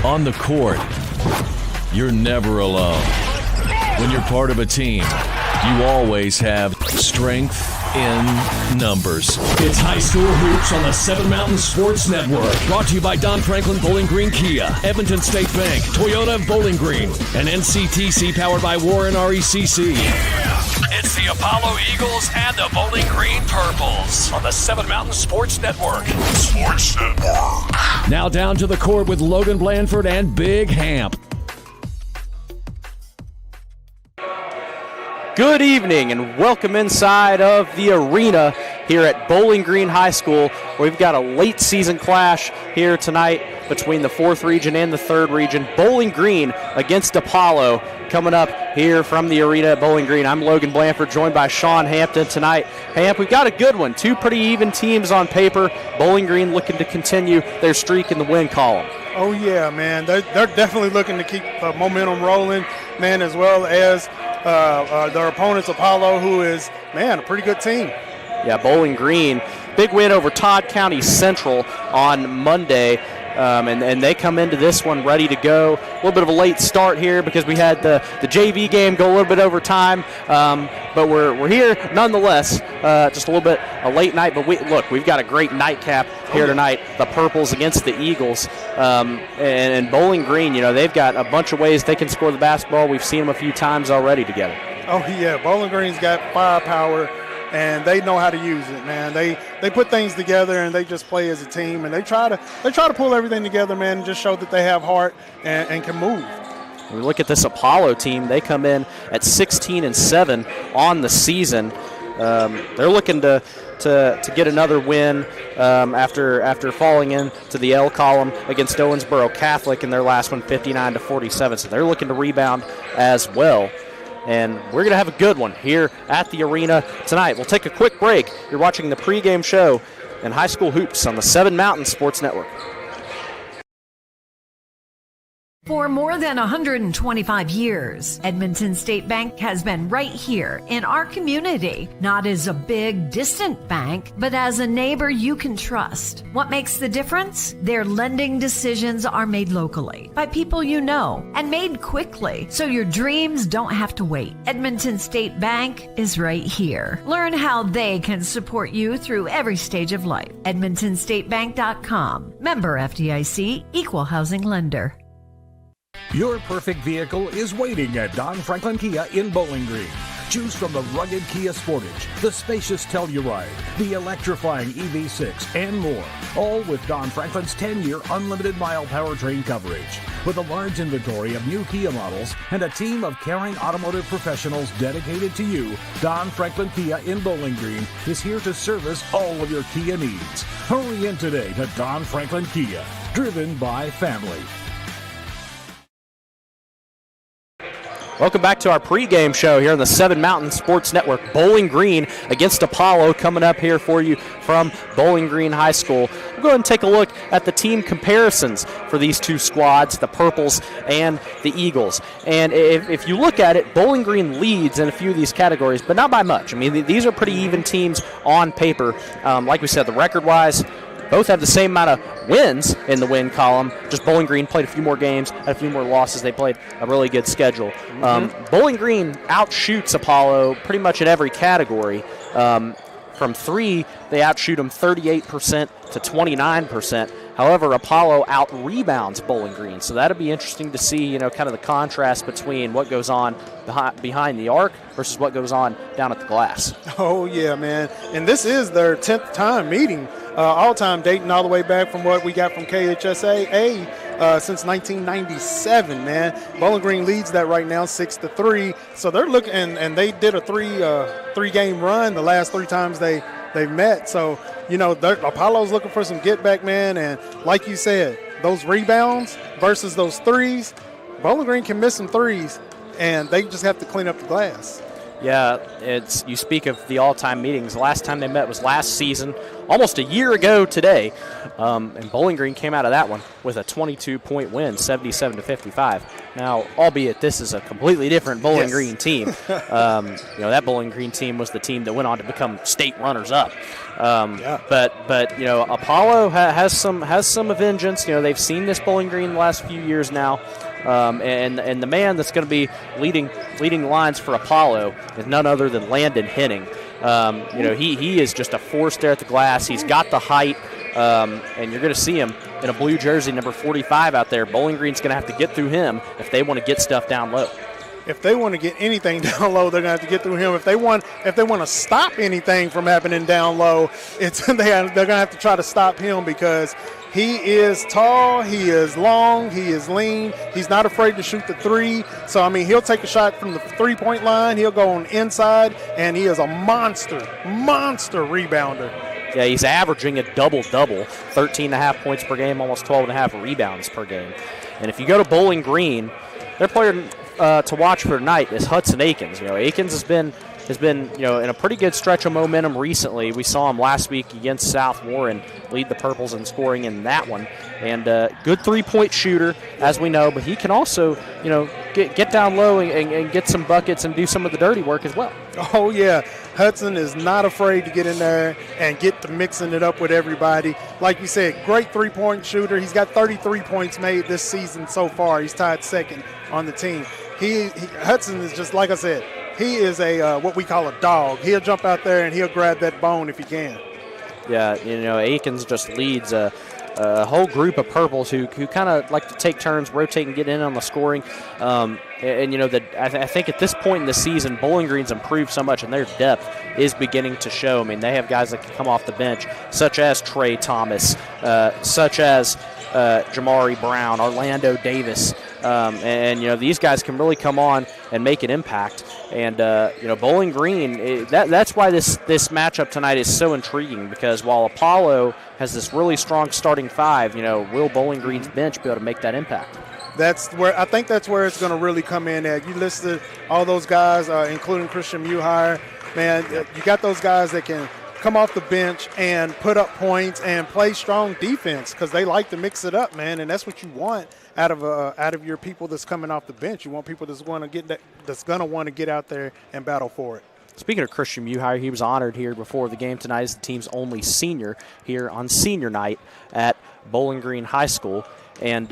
On the court, you're never alone. When you're part of a team, you always have strength in numbers. It's High School Hoops on the Seven Mountain Sports Network. Brought to you by Don Franklin Bowling Green Kia, Edmonton State Bank, Toyota of Bowling Green, and NCTC powered by Warren RECC. It's the Apollo Eagles and the Bowling Green Purples on the Seven Mountain Sports Network. Now down to the court with Logan Blandford and Big Hamp. Good evening and welcome inside of the arena here at Bowling Green High School. We've got a late season clash here tonight between the 4th region and the 3rd region. Bowling Green against Apollo coming up here from the arena at Bowling Green. I'm Logan Blandford, joined by Sean Hampton tonight. Hamp, we've got a good one. Two pretty even teams on paper. Bowling Green looking to continue their streak in the win column. Oh, yeah, man. They're definitely looking to keep momentum rolling, man, as well as their opponents, Apollo, who is, man, a pretty good team. Yeah, Bowling Green, big win over Todd County Central on Monday, and they come into this one ready to go. A little bit of a late start here because we had the JV game go a little bit over time, but we're here nonetheless. Just a little bit a late night, but we've got a great nightcap here tonight. The Purples against the Eagles, and Bowling Green. You know, they've got a bunch of ways they can score the basketball. We've seen them a few times already together. Oh yeah, Bowling Green's got firepower. And they know how to use it, man. They put things together and they just play as a team, and they try to pull everything together, man, and just show that they have heart and can move. When we look at this Apollo team, they come in at 16-7 on the season. They're looking to get another win after falling into the L column against Owensboro Catholic in their last one, 59-47. So they're looking to rebound as well. And we're going to have a good one here at the arena tonight. We'll take a quick break. You're watching the pregame show in High School Hoops on the Seven Mountain Sports Network. For more than 125 years, Edmonton State Bank has been right here in our community, not as a big, distant bank, but as a neighbor you can trust. What makes the difference? Their lending decisions are made locally by people you know and made quickly, so your dreams don't have to wait. Edmonton State Bank is right here. Learn how they can support you through every stage of life. EdmontonStateBank.com. Member FDIC, Equal Housing Lender. Your perfect vehicle is waiting at Don Franklin Kia in Bowling Green. Choose from the rugged Kia Sportage, the spacious Telluride, the electrifying EV6, and more. All with Don Franklin's 10-year unlimited mile powertrain coverage. With a large inventory of new Kia models and a team of caring automotive professionals dedicated to you, Don Franklin Kia in Bowling Green is here to service all of your Kia needs. Hurry in today to Don Franklin Kia, driven by family. Welcome back to our pregame show here on the Seven Mountain Sports Network. Bowling Green against Apollo coming up here for you from Bowling Green High School. We'll go ahead and take a look at the team comparisons for these two squads, the Purples and the Eagles. And if you look at it, Bowling Green leads in a few of these categories, but not by much. I mean, these are pretty even teams on paper. Like we said, the record-wise, both have the same amount of wins in the win column. Just Bowling Green played a few more games, had a few more losses. They played a really good schedule. Bowling Green outshoots Apollo pretty much in every category. From three, they outshoot them 38% to 29%. However, Apollo out-rebounds Bowling Green. So that'll be interesting to see, kind of the contrast between what goes on behind the arc versus what goes on down at the glass. Oh, yeah, man. And this is their 10th time meeting. All-time dating all the way back from what we got from KHSAA since 1997, man. Bowling Green leads that right now 6-3. So they're looking, and they did a three-game run the last 3 times they've met. So, Apollo's looking for some get-back, man. And like you said, those rebounds versus those threes, Bowling Green can miss some threes, and they just have to clean up the glass. Yeah, you speak of the all-time meetings. The last time they met was last season, almost a year ago today, and Bowling Green came out of that one with a 22-point win, 77-55. Now, albeit this is a completely different Bowling Green team. That Bowling Green team was the team that went on to become state runners-up. But Apollo has some vengeance. They've seen this Bowling Green the last few years now. And the man that's going to be leading the lines for Apollo is none other than Landon Henning. He is just a force there at the glass. He's got the height, and you're going to see him in a blue jersey, number 45 out there. Bowling Green's going to have to get through him if they want to get stuff down low. If they want to get anything down low, they're going to have to get through him. If they want to stop anything from happening down low, they're going to have to try to stop him because he is tall, he is long, he is lean. He's not afraid to shoot the three. So, he'll take a shot from the three-point line. He'll go on the inside, and he is a monster rebounder. Yeah, he's averaging a double-double, 13.5 points per game, almost 12.5 rebounds per game. And if you go to Bowling Green, their player to watch for tonight is Hudson Akins. Akins has been in a pretty good stretch of momentum recently. We saw him last week against South Warren lead the Purples in scoring in that one. And good three-point shooter, as we know, but he can also, get down low and get some buckets and do some of the dirty work as well. Oh, yeah. Hudson is not afraid to get in there and get to mixing it up with everybody. Like you said, great three-point shooter. He's got 33 points made this season so far. He's tied second on the team. Hudson is just, like I said, he is what we call a dog. He'll jump out there and he'll grab that bone if he can. Yeah, Akins just leads a whole group of Purples who kind of like to take turns, rotate and get in on the scoring. I think at this point in the season, Bowling Green's improved so much, and their depth is beginning to show. They have guys that can come off the bench, such as Trey Thomas, such as Jamari Brown, Orlando Davis. These guys can really come on and make an impact. And, Bowling Green, that's why this matchup tonight is so intriguing, because while Apollo has this really strong starting five, will Bowling Green's bench be able to make that impact? I think that's where it's going to really come in at. You listed all those guys, including Christian Muhire. Man, you got those guys that can come off the bench and put up points and play strong defense because they like to mix it up, man, and that's what you want out of your people that's coming off the bench. You want people that's going to want to get out there and battle for it. Speaking of Christian Muhire, he was honored here before the game tonight as the team's only senior here on senior night at Bowling Green High School, and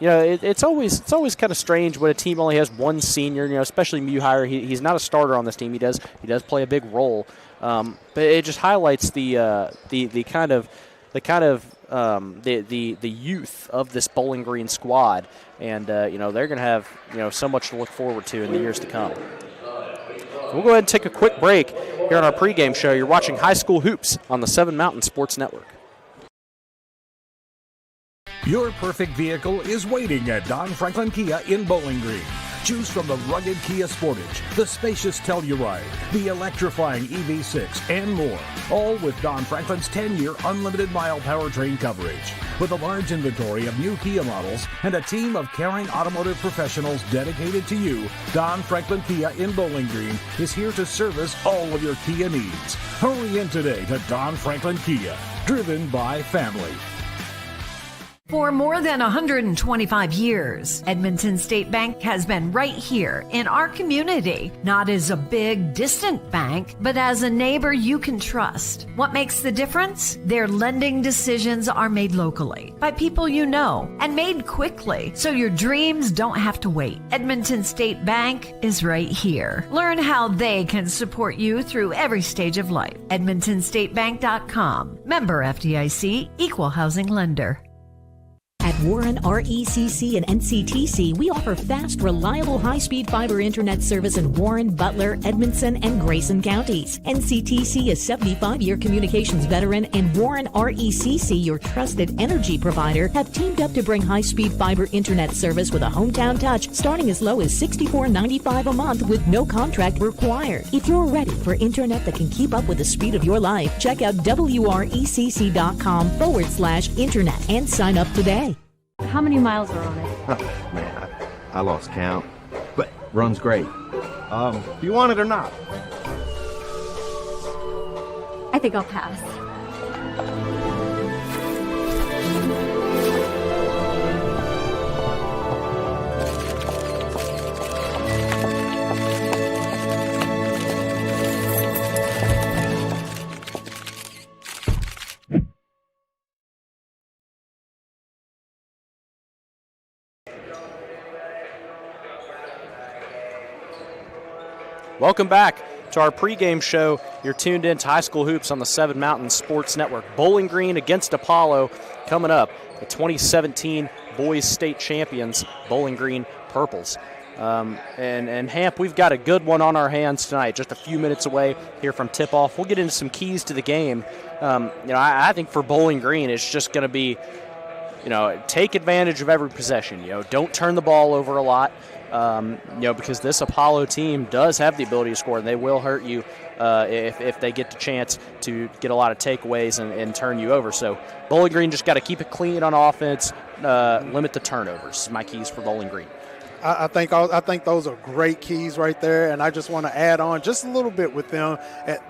it's always kind of strange when a team only has one senior. Especially Muhire. He's not a starter on this team. He does play a big role. But it just highlights the youth of this Bowling Green squad, and they're going to have so much to look forward to in the years to come. We'll go ahead and take a quick break here on our pregame show. You're watching High School Hoops on the 7 Mountain Sports Network. Your perfect vehicle is waiting at Don Franklin Kia in Bowling Green. Choose from the rugged Kia Sportage, the spacious Telluride, the electrifying EV6, and more. All with Don Franklin's 10-year unlimited mile powertrain coverage. With a large inventory of new Kia models and a team of caring automotive professionals dedicated to you, Don Franklin Kia in Bowling Green is here to service all of your Kia needs. Hurry in today to Don Franklin Kia, driven by family. For more than 125 years, Edmonton State Bank has been right here in our community, not as a big, distant bank, but as a neighbor you can trust. What makes the difference? Their lending decisions are made locally by people you know and made quickly, so your dreams don't have to wait. Edmonton State Bank is right here. Learn how they can support you through every stage of life. EdmontonStateBank.com. Member FDIC, Equal Housing Lender. At Warren RECC and NCTC, we offer fast, reliable, high-speed fiber internet service in Warren, Butler, Edmondson, and Grayson counties. NCTC is 75-year communications veteran, and Warren RECC, your trusted energy provider, have teamed up to bring high-speed fiber internet service with a hometown touch, starting as low as $64.95 a month with no contract required. If you're ready for internet that can keep up with the speed of your life, check out WRECC.com/internet and sign up today. How many miles are on it? Man, I lost count, but runs great. Do you want it or not? I think I'll pass. Welcome back to our pregame show. You're tuned in to High School Hoops on the Seven Mountain Sports Network. Bowling Green against Apollo coming up. The 2017 Boys State Champions, Bowling Green Purples. And Hamp, we've got a good one on our hands tonight, just a few minutes away here from tip-off. We'll get into some keys to the game. I think for Bowling Green, it's just going to be, take advantage of every possession. Don't turn the ball over a lot. Because this Apollo team does have the ability to score, and they will hurt you if they get the chance to get a lot of takeaways and turn you over. So Bowling Green just got to keep it clean on offense, limit the turnovers. My keys for Bowling Green. I think those are great keys right there, and I just want to add on just a little bit with them.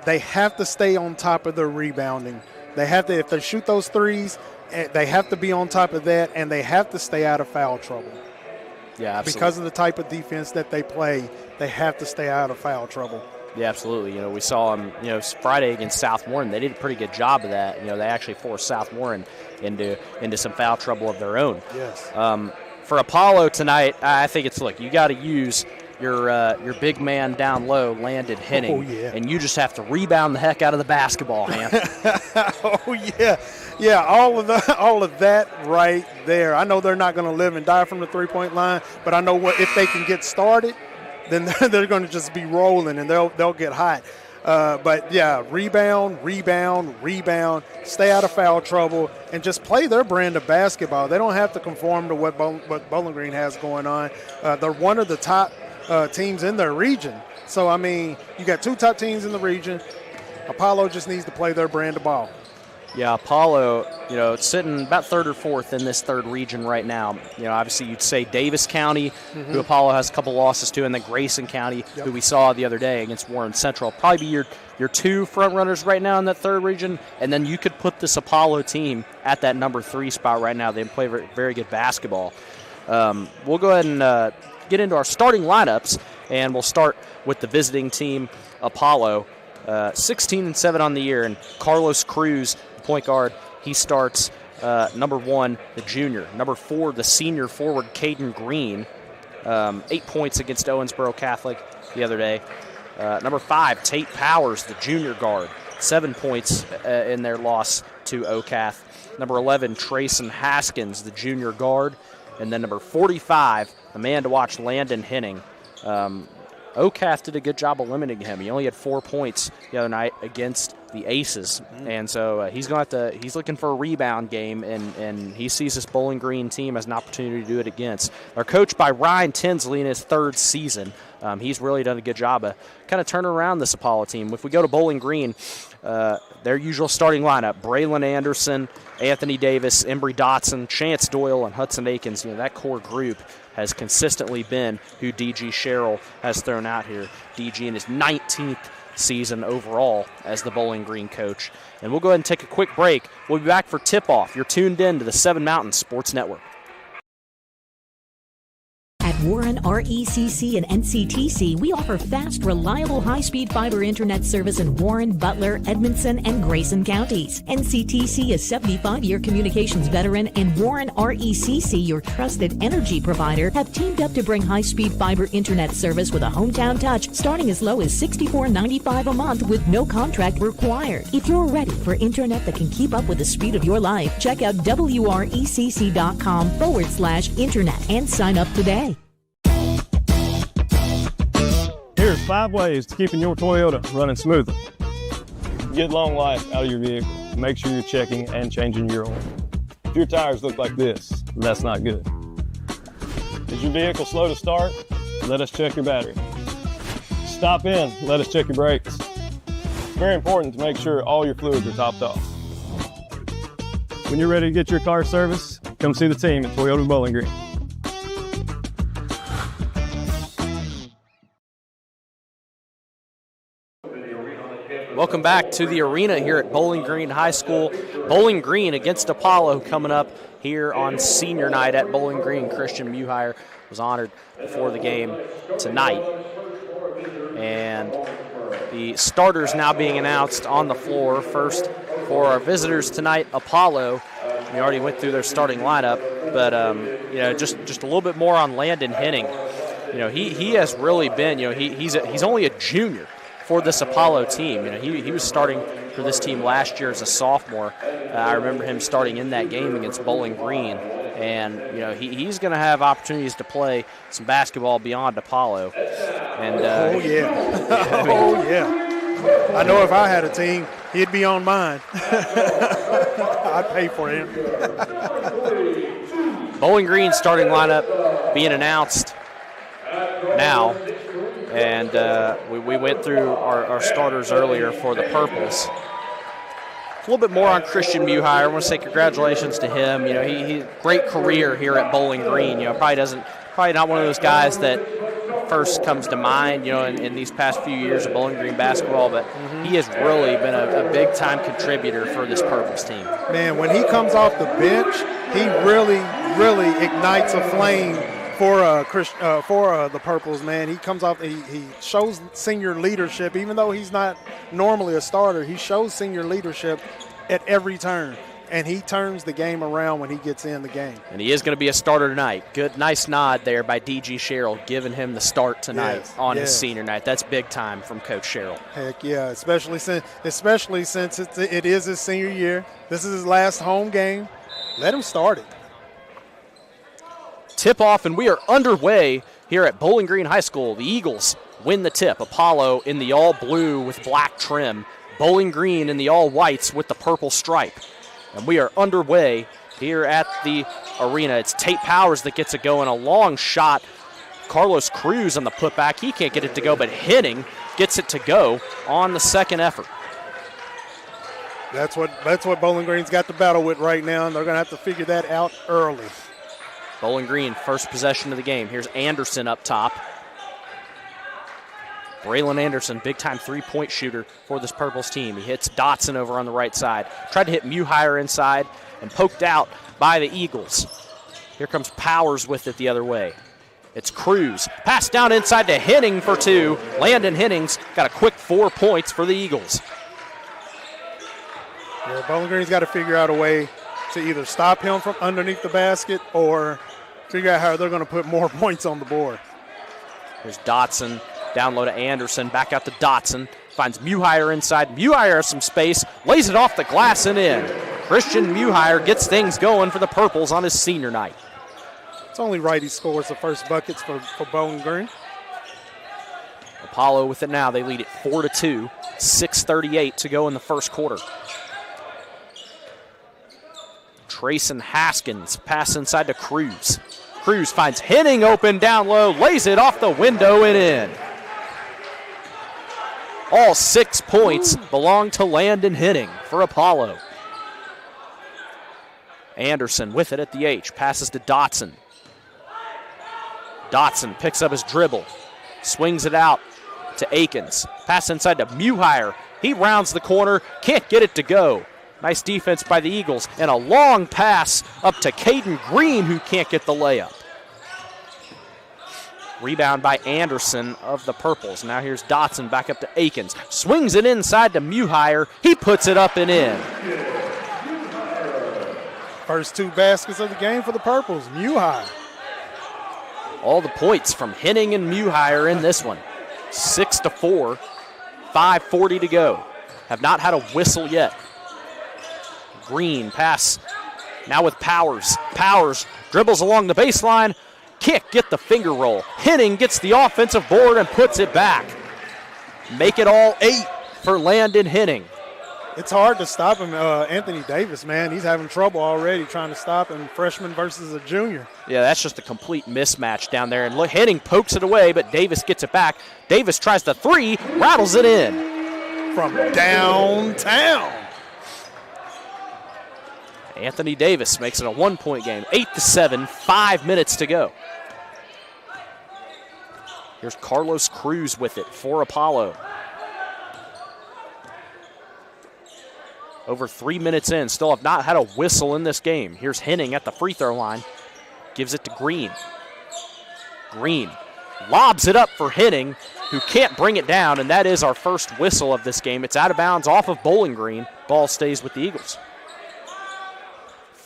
They have to stay on top of their rebounding. They have to, if they shoot those threes, they have to be on top of that, and they have to stay out of foul trouble. Yeah, absolutely. Because of the type of defense that they play, they have to stay out of foul trouble. Yeah, absolutely. We saw them, Friday against South Warren. They did a pretty good job of that. They actually forced South Warren into some foul trouble of their own. Yes. For Apollo tonight, I think it's, you got to use your big man down low, Landon Henning. Oh, yeah. And you just have to rebound the heck out of the basketball, man. Oh, yeah. Yeah, all of that right there. I know they're not going to live and die from the three-point line, but I know if they can get started, then they're going to just be rolling and they'll get hot. But, yeah, rebound, stay out of foul trouble, and just play their brand of basketball. They don't have to conform to what Bowling Green has going on. They're one of the top teams in their region. So, you got two top teams in the region. Apollo just needs to play their brand of ball. Yeah, Apollo, it's sitting about third or fourth in this third region right now. Obviously you'd say Davis County, who Apollo has a couple losses to, and then Grayson County, who we saw the other day against Warren Central. Probably be your two front runners right now in that third region, and then you could put this Apollo team at that number 3 spot right now. They play very, very good basketball. We'll go ahead and get into our starting lineups, and we'll start with the visiting team, Apollo. 16-7 on the year, and Carlos Cruz, point guard, he starts. Number 1, the junior. Number 4, the senior forward, Caden Green. 8 points against Owensboro Catholic the other day. Number 5, Tate Powers, the junior guard. 7 points in their loss to OCATH. Number 11, Trayson Haskins, the junior guard. And then number 45, the man to watch, Landon Henning. OCATH did a good job of limiting him. He only had 4 points the other night against the Aces, and so he's looking for a rebound game, and he sees this Bowling Green team as an opportunity to do it against. They're coached by Ryan Tinsley in his third season. He's really done a good job of kind of turning around this Apollo team. If we go to Bowling Green, their usual starting lineup: Braylon Anderson, Anthony Davis, Embry Dotson, Chance Doyle, and Hudson Akins. That core group has consistently been who D.G. Sherrill has thrown out here. D.G. in his 19th season overall as the Bowling Green coach. And we'll go ahead and take a quick break. We'll be back for tip-off. You're tuned in to the Seven Mountain Sports Network. At Warren RECC and NCTC, we offer fast, reliable, high-speed fiber internet service in Warren, Butler, Edmondson, and Grayson counties. NCTC is 75-year communications veteran, and Warren RECC, your trusted energy provider, have teamed up to bring high-speed fiber internet service with a hometown touch, starting as low as $64.95 a month with no contract required. If you're ready for internet that can keep up with the speed of your life, check out wrecc.com/internet and sign up today. Here's 5 ways to keeping your Toyota running smoothly. Get long life out of your vehicle. Make sure you're checking and changing your oil. If your tires look like this, that's not good. Is your vehicle slow to start? Let us check your battery. Stop in, let us check your brakes. It's very important to make sure all your fluids are topped off. When you're ready to get your car serviced, come see the team at Toyota Bowling Green. Welcome back to the arena here at Bowling Green High School. Bowling Green against Apollo coming up here on senior night at Bowling Green. Christian Muhire was honored before the game tonight. And the starters now being announced on the floor. First for our visitors tonight, Apollo. We already went through their starting lineup, but just a little bit more on Landon Henning. He has really been, he's only a junior for this Apollo team. He was starting for this team last year as a sophomore. I remember him starting in that game against Bowling Green, and he's going to have opportunities to play some basketball beyond Apollo. And oh yeah. I know if I had a team, he'd be on mine. I'd pay for him. Bowling Green starting lineup being announced now. And we went through our starters earlier for the Purples. A little bit more on Christian Muhire. I want to say congratulations to him. He great career here at Bowling Green. Probably not one of those guys that first comes to mind, in these past few years of Bowling Green basketball, but he has really been a big-time contributor for this Purples team. Man, when he comes off the bench, he really, really ignites a flame for the Purples, man. He comes off, he shows senior leadership. Even though he's not normally a starter, he shows senior leadership at every turn. And he turns the game around when he gets in the game. And he is going to be a starter tonight. Good, nice nod there by D.G. Sherrill, giving him the start tonight on his senior night. That's big time from Coach Sherrill. Heck yeah, especially since it is his senior year. This is his last home game. Let him start it. Tip off, and we are underway here at Bowling Green High School. The Eagles win the tip. Apollo in the all blue with black trim. Bowling Green in the all whites with the purple stripe. And we are underway here at the arena. It's Tate Powers that gets it going. A long shot. Carlos Cruz on the putback. He can't get it to go, but Henning gets it to go on the second effort. That's what Bowling Green's got to battle with right now, and they're going to have to figure that out early. Bowling Green, first possession of the game. Here's Anderson up top. Braylon Anderson, big-time three-point shooter for this Purples team. He hits Dotson over on the right side. Tried to hit Muhire inside and poked out by the Eagles. Here comes Powers with it the other way. It's Cruz. Pass down inside to Henning for two. Landon Henning's got a quick 4 points for the Eagles. Yeah, Bowling Green's got to figure out a way to either stop him from underneath the basket or figure out how they're going to put more points on the board. There's Dotson. Down low to Anderson, back out to Dotson. Finds Muhire inside. Muhire has some space, lays it off the glass and in. Christian Muhire gets things going for the Purples on his senior night. It's only right he scores the first buckets for Bowling Green. Apollo with it now. They lead it 4-2. 6:38 to go in the first quarter. Trayson Haskins, pass inside to Cruz. Cruz finds Henning open down low, lays it off the window and in. All 6 points belong to Landon Henning for Apollo. Anderson with it at the H, passes to Dotson. Dotson picks up his dribble, swings it out to Akins. Pass inside to Muhire. He rounds the corner, can't get it to go. Nice defense by the Eagles, and a long pass up to Caden Green, who can't get the layup. Rebound by Anderson of the Purples. Now here's Dotson back up to Akins. Swings it inside to Muhire. He puts it up and in. First 2 baskets of the game for the Purples. Muhire. All the points from Henning and Muhire in this one. 6-4. 5:40 to go. Have not had a whistle yet. Green pass now with Powers. Powers dribbles along the baseline. Can't get the finger roll. Henning gets the offensive board and puts it back. Make it all 8 for Landon Henning. It's hard to stop him. Anthony Davis, man, he's having trouble already trying to stop him. Freshman versus a junior. Yeah, that's just a complete mismatch down there. And look, Henning pokes it away, but Davis gets it back. Davis tries the 3, rattles it in. From downtown. Anthony Davis makes it a 1-point game. 8-7, 5 minutes to go. Here's Carlos Cruz with it for Apollo. Over 3 minutes in, still have not had a whistle in this game. Here's Henning at the free throw line. Gives it to Green. Green lobs it up for Henning, who can't bring it down, and that is our first whistle of this game. It's out of bounds off of Bowling Green. Ball stays with the Eagles.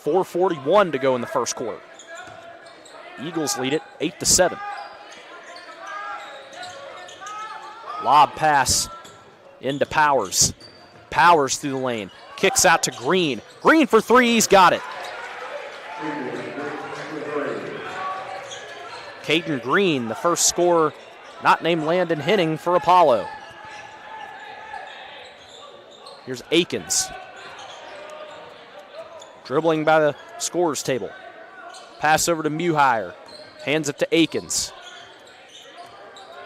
4:41 to go in the first quarter. Eagles lead it 8-7. Lob pass into Powers. Powers through the lane. Kicks out to Green. Green for three. He's got it. Caden Green, the first scorer, not named Landon Henning for Apollo. Here's Akins. Dribbling by the scorer's table. Pass over to Muhire. Hands it to Akins.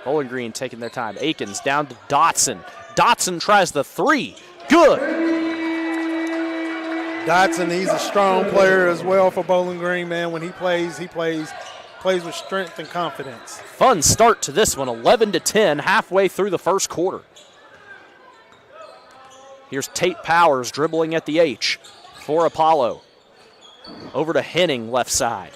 Bowling Green taking their time. Akins down to Dotson. Dotson tries the three. Good. Dotson, he's a strong player as well for Bowling Green, man. When he plays with strength and confidence. Fun start to this one, 11-10, halfway through the first quarter. Here's Tate Powers dribbling at the H for Apollo. Over to Henning, left side.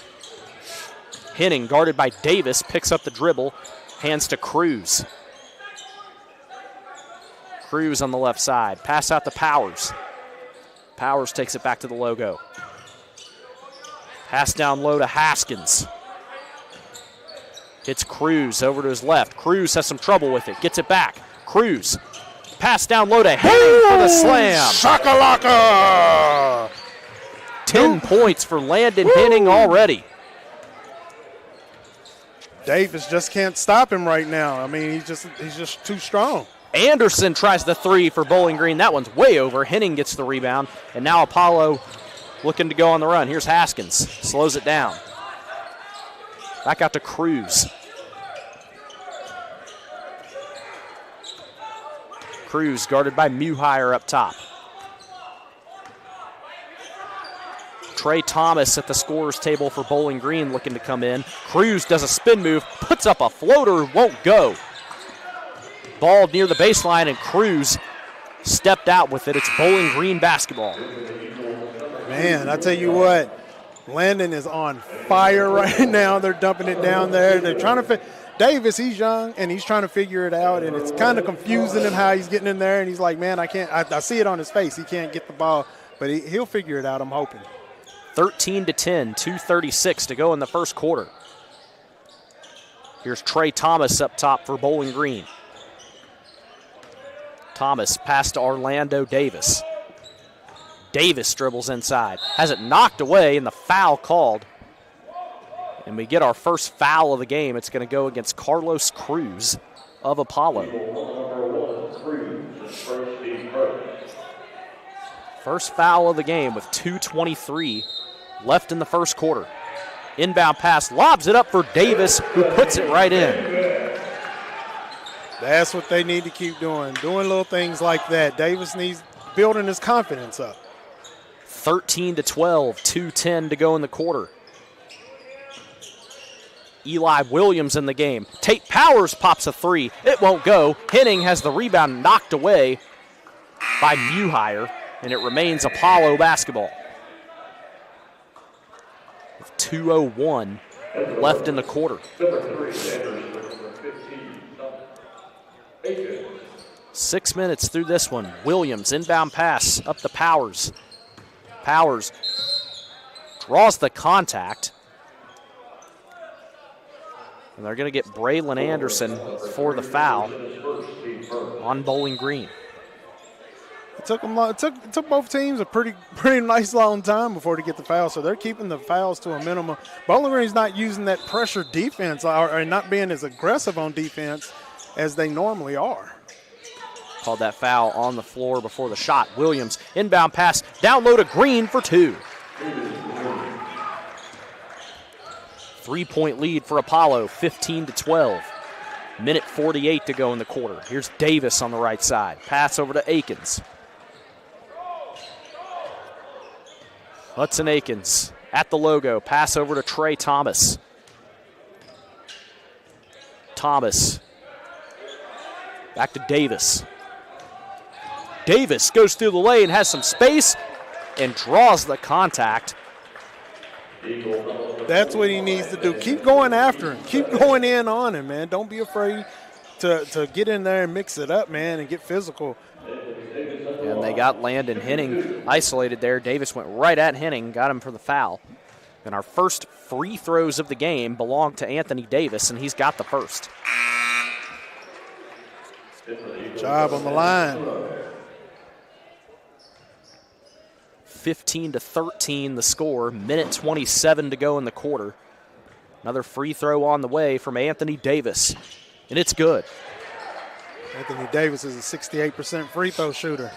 Henning, guarded by Davis, picks up the dribble, hands to Cruz. Cruz on the left side. Pass out to Powers. Powers takes it back to the logo. Pass down low to Haskins. Hits Cruz over to his left. Cruz has some trouble with it. Gets it back. Cruz. Pass down low to Henning for the slam. Shakalaka! 10 points for Landon Henning already. Davis just can't stop him right now. I mean, he's just too strong. Anderson tries the three for Bowling Green. That one's way over. Henning gets the rebound. And now Apollo looking to go on the run. Here's Haskins. Slows it down. Back out to Cruz. Cruz guarded by Muhire up top. Trey Thomas at the scorer's table for Bowling Green looking to come in. Cruz does a spin move, puts up a floater, won't go. Ball near the baseline, and Cruz stepped out with it. It's Bowling Green basketball. Man, I tell you what, Landon is on fire right now. They're dumping it down there. They're trying to Davis, he's young, and he's trying to figure it out, and it's kind of confusing him how he's getting in there, and he's like, man, I can't. I see it on his face. He can't get the ball, but he'll figure it out, I'm hoping. 13-10, 2:36 to go in the first quarter. Here's Trey Thomas up top for Bowling Green. Thomas pass to Orlando Davis. Davis dribbles inside. Has it knocked away, and the foul called. And we get our first foul of the game. It's going to go against Carlos Cruz of Apollo. First foul of the game with 2:23 left in the first quarter. Inbound pass, lobs it up for Davis, who puts it right in. That's what they need to keep doing little things like that. Davis needs building his confidence up. 13-12, 2:10 to go in the quarter. Eli Williams in the game. Tate Powers pops a three. It won't go. Henning has the rebound knocked away by Muhire, and it remains Apollo basketball. With 2:01 left in the quarter. 6 minutes through this one. Williams, inbound pass up to Powers. Powers draws the contact. And they're going to get Braylon Anderson for the foul on Bowling Green. It took both teams a pretty nice long time before to get the foul, so they're keeping the fouls to a minimum. Bowling Green's not using that pressure defense or not being as aggressive on defense as they normally are. Called that foul on the floor before the shot. Williams, inbound pass, down low to Green for two. 3-point lead for Apollo, 15-12. Minute 48 to go in the quarter. Here's Davis on the right side. Pass over to Akins. Hudson Akins at the logo. Pass over to Trey Thomas. Thomas. Back to Davis. Davis goes through the lane, has some space, and draws the contact. That's what he needs to do. Keep going after him. Keep going in on him, man. Don't be afraid to get in there and mix it up, man, and get physical. And they got Landon Henning isolated there. Davis went right at Henning, got him for the foul. And our first free throws of the game belong to Anthony Davis, and he's got the first. Good job on the line. 15-13 the score. Minute 27 to go in the quarter. Another free throw on the way from Anthony Davis, and it's good. Anthony Davis is a 68% free throw shooter.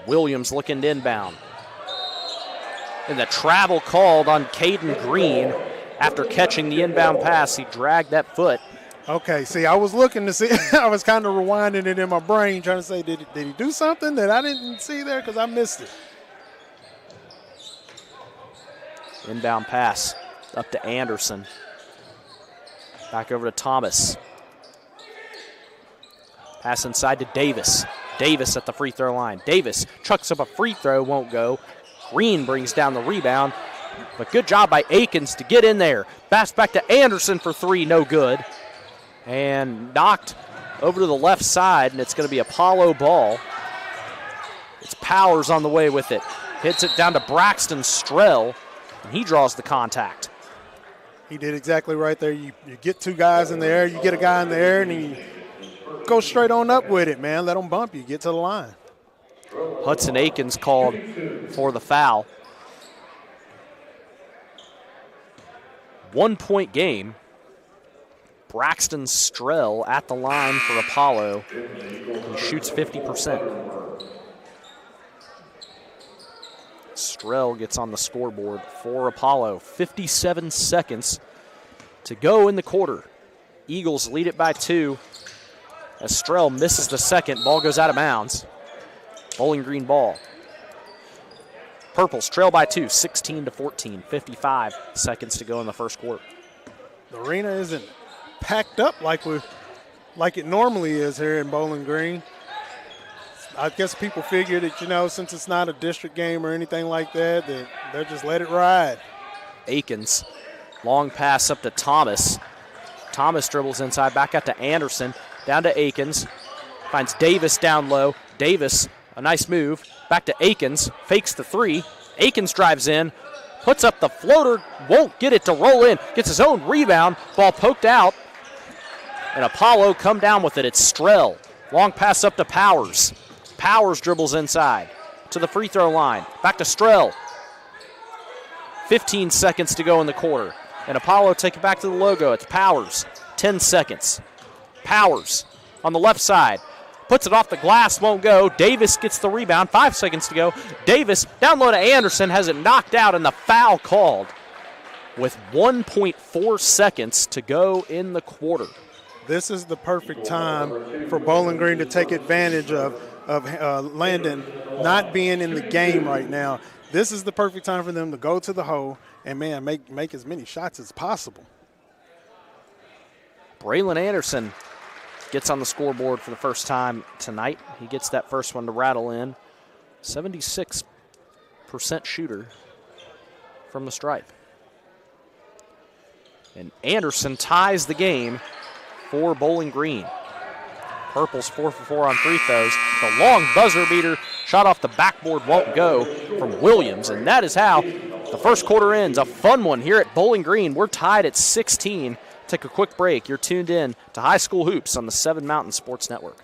Williams looking to inbound. And the travel called on Caden Green after catching the inbound pass. He dragged that foot. Okay, see, I was looking to see. I was kind of rewinding it in my brain, trying to say, did he do something that I didn't see there because I missed it? Inbound pass up to Anderson. Back over to Thomas. Pass inside to Davis. Davis at the free throw line. Davis chucks up a free throw, won't go. Green brings down the rebound, but good job by Akins to get in there. Pass back to Anderson for three, no good. And knocked over to the left side, and it's going to be Apollo ball. It's Powers on the way with it. Hits it down to Braxton Strell, and he draws the contact. He did exactly right there. You get two guys in the air, you get a guy in the air, and you go straight on up with it, man. Let them bump you. Get to the line. Hudson Akins called for the foul. 1 point game. Braxton Strell at the line for Apollo. He shoots 50%. Strell gets on the scoreboard for Apollo. 57 seconds to go in the quarter. Eagles lead it by 2. As Strell misses the second, ball goes out of bounds. Bowling Green ball. Purples trail by 2, 16-14. 55 seconds to go in the first quarter. The arena isn't packed up like it normally is here in Bowling Green. I guess people figure that, since it's not a district game or anything like that, that they'll just let it ride. Akins, long pass up to Thomas. Thomas dribbles inside, back out to Anderson, down to Akins. Finds Davis down low. Davis, a nice move. Back to Akins, fakes the three. Akins drives in, puts up the floater, won't get it to roll in. Gets his own rebound, ball poked out. And Apollo come down with it. It's Strell. Long pass up to Powers. Powers dribbles inside to the free throw line. Back to Strell. 15 seconds to go in the quarter. And Apollo take it back to the logo. It's Powers. 10 seconds. Powers on the left side. Puts it off the glass, won't go. Davis gets the rebound. 5 seconds to go. Davis down low to Anderson, has it knocked out, and the foul called with 1.4 seconds to go in the quarter. This is the perfect time for Bowling Green to take advantage of Landon not being in the game right now. This is the perfect time for them to go to the hole and, man, make as many shots as possible. Braylon Anderson gets on the scoreboard for the first time tonight. He gets that first one to rattle in. 76% shooter from the stripe. And Anderson ties the game for Bowling Green. Purples 4 for 4 on free throws. The long buzzer beater shot off the backboard won't go from Williams, and that is how the first quarter ends. A fun one here at Bowling Green. We're tied at 16. Take a quick break. You're tuned in to High School Hoops on the 7 Mountain Sports Network.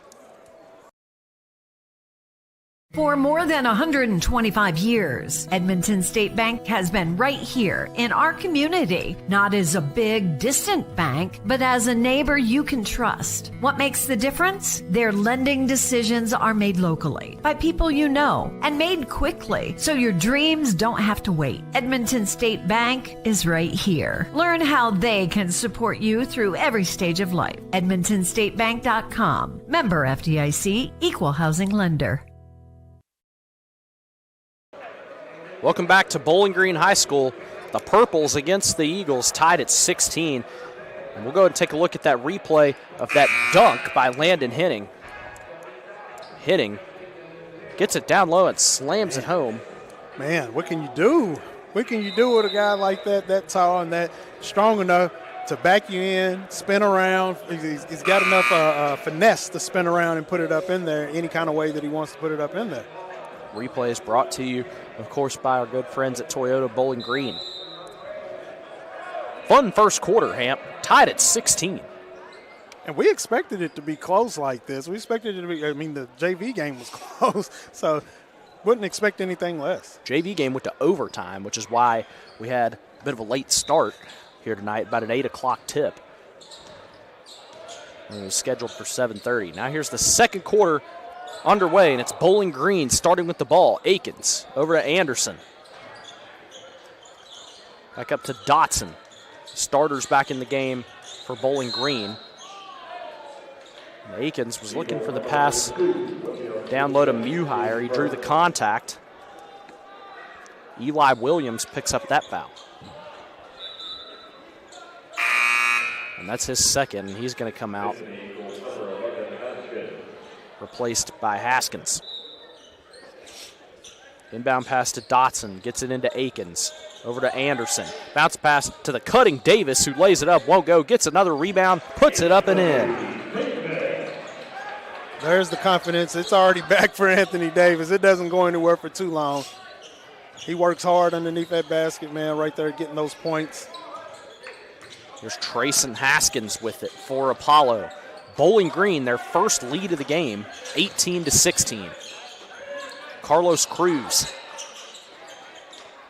For more than 125 years, Edmonton State Bank has been right here in our community, not as a big, distant bank, but as a neighbor you can trust. What makes the difference? Their lending decisions are made locally by people you know and made quickly, so your dreams don't have to wait. Edmonton State Bank is right here. Learn how they can support you through every stage of life. EdmontonStateBank.com. Member FDIC, Equal Housing Lender. Welcome back to Bowling Green High School. The Purples against the Eagles tied at 16. And we'll go ahead and take a look at that replay of that dunk by Landon Henning. Hitting. Gets it down low and slams it home. Man, what can you do? What can you do with a guy like that, that tall and that strong enough to back you in, spin around? He's got enough finesse to spin around and put it up in there any kind of way that he wants to put it up in there. Replay is brought to you, of course, by our good friends at Toyota Bowling Green. Fun first quarter, Hamp. Tied at 16. And we expected it to be close like this. We expected it to be, the JV game was close, so wouldn't expect anything less. JV game went to overtime, which is why we had a bit of a late start here tonight, about an 8 o'clock tip. And it was scheduled for 7:30. Now here's the second quarter underway, and it's Bowling Green starting with the ball. Akins over to Anderson. Back up to Dotson. Starters back in the game for Bowling Green. And Akins was looking for the pass down low to Muhire. He drew the contact. Eli Williams picks up that foul. And that's his second, and he's going to come out replaced by Haskins. Inbound pass to Dotson, gets it into Akins. Over to Anderson. Bounce pass to the cutting Davis, who lays it up, won't go, gets another rebound, puts it up and in. There's the confidence. It's already back for Anthony Davis. It doesn't go anywhere for too long. He works hard underneath that basket, man, right there getting those points. Here's Trayson Haskins with it for Apollo. Bowling Green, their first lead of the game, 18-16. Carlos Cruz.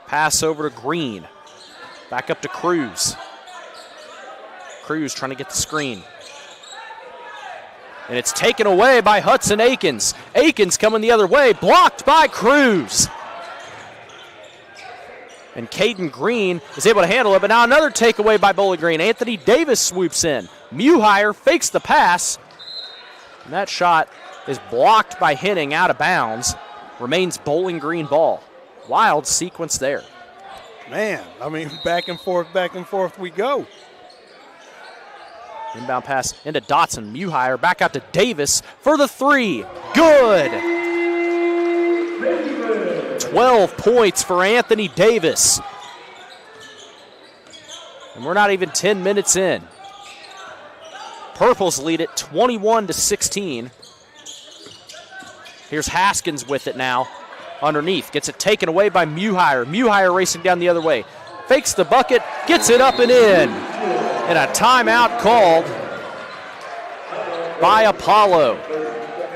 Pass over to Green. Back up to Cruz. Cruz trying to get the screen. And it's taken away by Hudson Akins. Akins coming the other way, blocked by Cruz. And Caden Green is able to handle it, but now another takeaway by Bowling Green. Anthony Davis swoops in. Muhire fakes the pass. And that shot is blocked by Henning out of bounds. Remains Bowling Green ball. Wild sequence there. Man, back and forth we go. Inbound pass into Dotson. Muhire back out to Davis for the three. Good. 12 points for Anthony Davis. And we're not even 10 minutes in. Purples lead it 21-16. Here's Haskins with it now. Underneath, gets it taken away by Muhire. Muhire racing down the other way. Fakes the bucket, gets it up and in. And a timeout called by Apollo.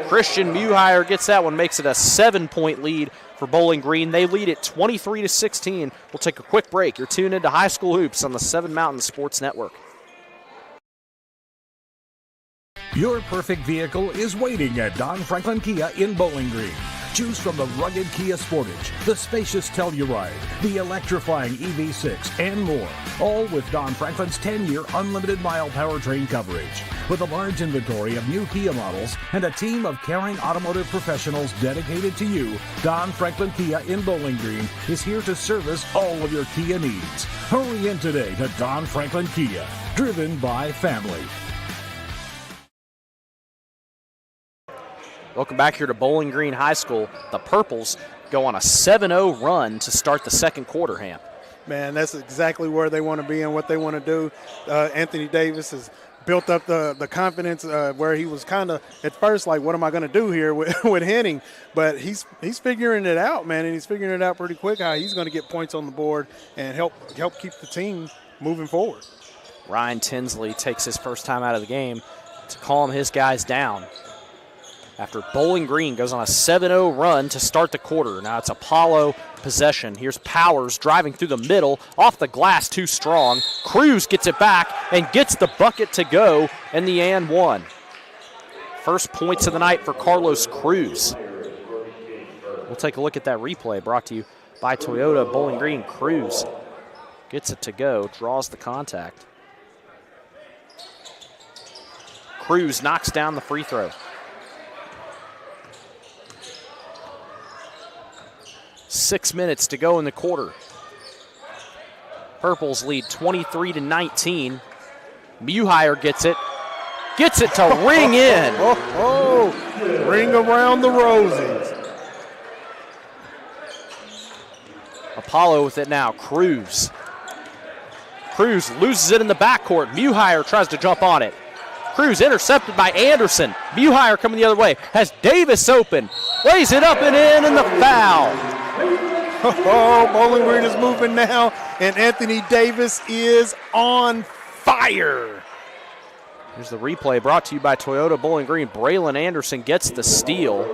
Christian Muhire gets that one, makes it a 7-point lead for Bowling Green. They lead it 23-16. We'll take a quick break. You're tuned into High School Hoops on the 7 Mountain Sports Network. Your perfect vehicle is waiting at Don Franklin Kia in Bowling Green. Choose from the rugged Kia Sportage, the spacious Telluride, the electrifying EV6, and more. All with Don Franklin's 10-year unlimited mile powertrain coverage. With a large inventory of new Kia models and a team of caring automotive professionals dedicated to you, Don Franklin Kia in Bowling Green is here to service all of your Kia needs. Hurry in today to Don Franklin Kia, driven by family. Welcome back here to Bowling Green High School. The Purples go on a 7-0 run to start the second quarter, Hamp. Man, that's exactly where they want to be and what they want to do. Anthony Davis has built up the confidence where he was kind of at first like, what am I going to do here with Henning? But he's figuring it out, man, and he's figuring it out pretty quick how he's going to get points on the board and help keep the team moving forward. Ryan Tinsley takes his first time out of the game to calm his guys down. After Bowling Green goes on a 7-0 run to start the quarter. Now it's Apollo possession. Here's Powers driving through the middle. Off the glass, too strong. Cruz gets it back and gets the bucket to go in the and one. First points of the night for Carlos Cruz. We'll take a look at that replay brought to you by Toyota Bowling Green. Cruz gets it to go, draws the contact. Cruz knocks down the free throw. 6 minutes to go in the quarter. Purples lead 23-19. Muhire gets it to ring in. Ring around the roses. Apollo with it now. Cruz. Cruz loses it in the backcourt. Muhire tries to jump on it. Cruz intercepted by Anderson. Muhire coming the other way. Has Davis open. Lays it up and in, and the foul. Oh, Bowling Green is moving now, and Anthony Davis is on fire. Here's the replay brought to you by Toyota Bowling Green. Braylon Anderson gets the steal.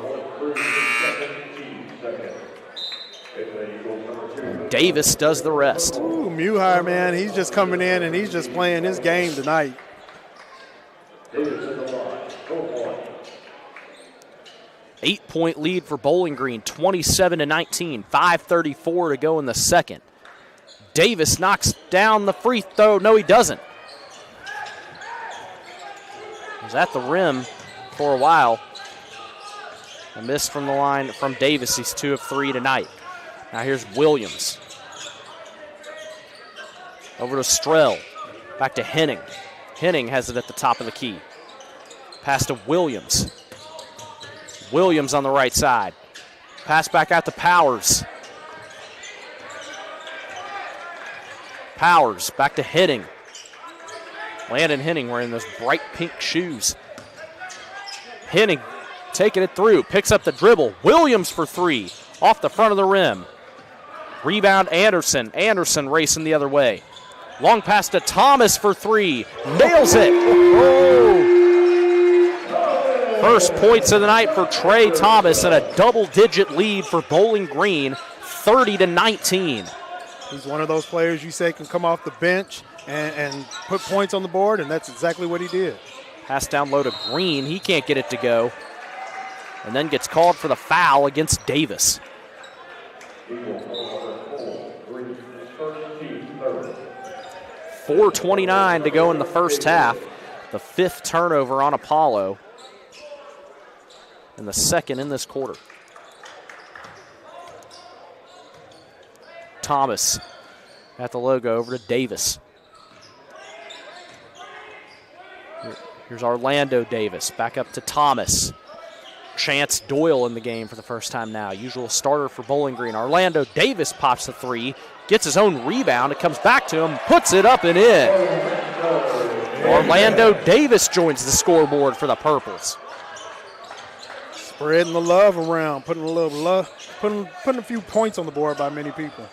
Davis does the rest. Ooh, Muhire, man, he's just coming in and he's just playing his game tonight. 8-point lead for Bowling Green, 27-19, 5:34 to go in the second. Davis knocks down the free throw. No, he doesn't. He was at the rim for a while. A miss from the line from Davis. He's 2 of 3 tonight. Now here's Williams. Over to Strell. Back to Henning. Henning has it at the top of the key. Pass to Williams. Williams on the right side. Pass back out to Powers. Powers back to Henning. Landon Henning wearing those bright pink shoes. Henning taking it through. Picks up the dribble. Williams for 3. Off the front of the rim. Rebound Anderson. Anderson racing the other way. Long pass to Thomas for 3. Nails it. Oh. First points of the night for Trey Thomas and a double-digit lead for Bowling Green, 30-19. He's one of those players you say can come off the bench and put points on the board, and that's exactly what he did. Pass down low to Green. He can't get it to go. And then gets called for the foul against Davis. .429 to go in the first half. The 5th turnover on Apollo. And the 2nd in this quarter. Thomas at the logo over to Davis. Here's Orlando Davis back up to Thomas. Chance Doyle in the game for the first time now. Usual starter for Bowling Green. Orlando Davis pops the 3, gets his own rebound. It comes back to him, puts it up and in. Orlando Davis joins the scoreboard for the Purples. Spreading the love around, putting a little love, putting a few points on the board by many people.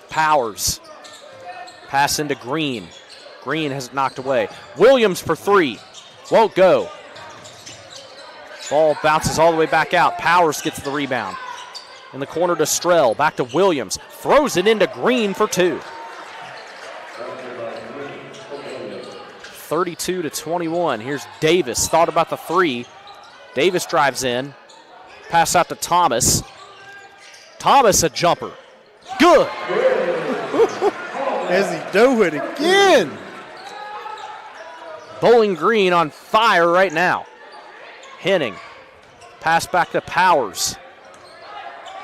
Powers. Pass into Green. Green has it knocked away. Williams for 3. Won't go. Ball bounces all the way back out. Powers gets the rebound. In the corner to Strell. Back to Williams. Throws it into Green for 2. 32-21. Here's Davis. Thought about the 3. Davis drives in. Pass out to Thomas. Thomas a jumper. Good. As he do it again. Bowling Green on fire right now. Henning. Pass back to Powers.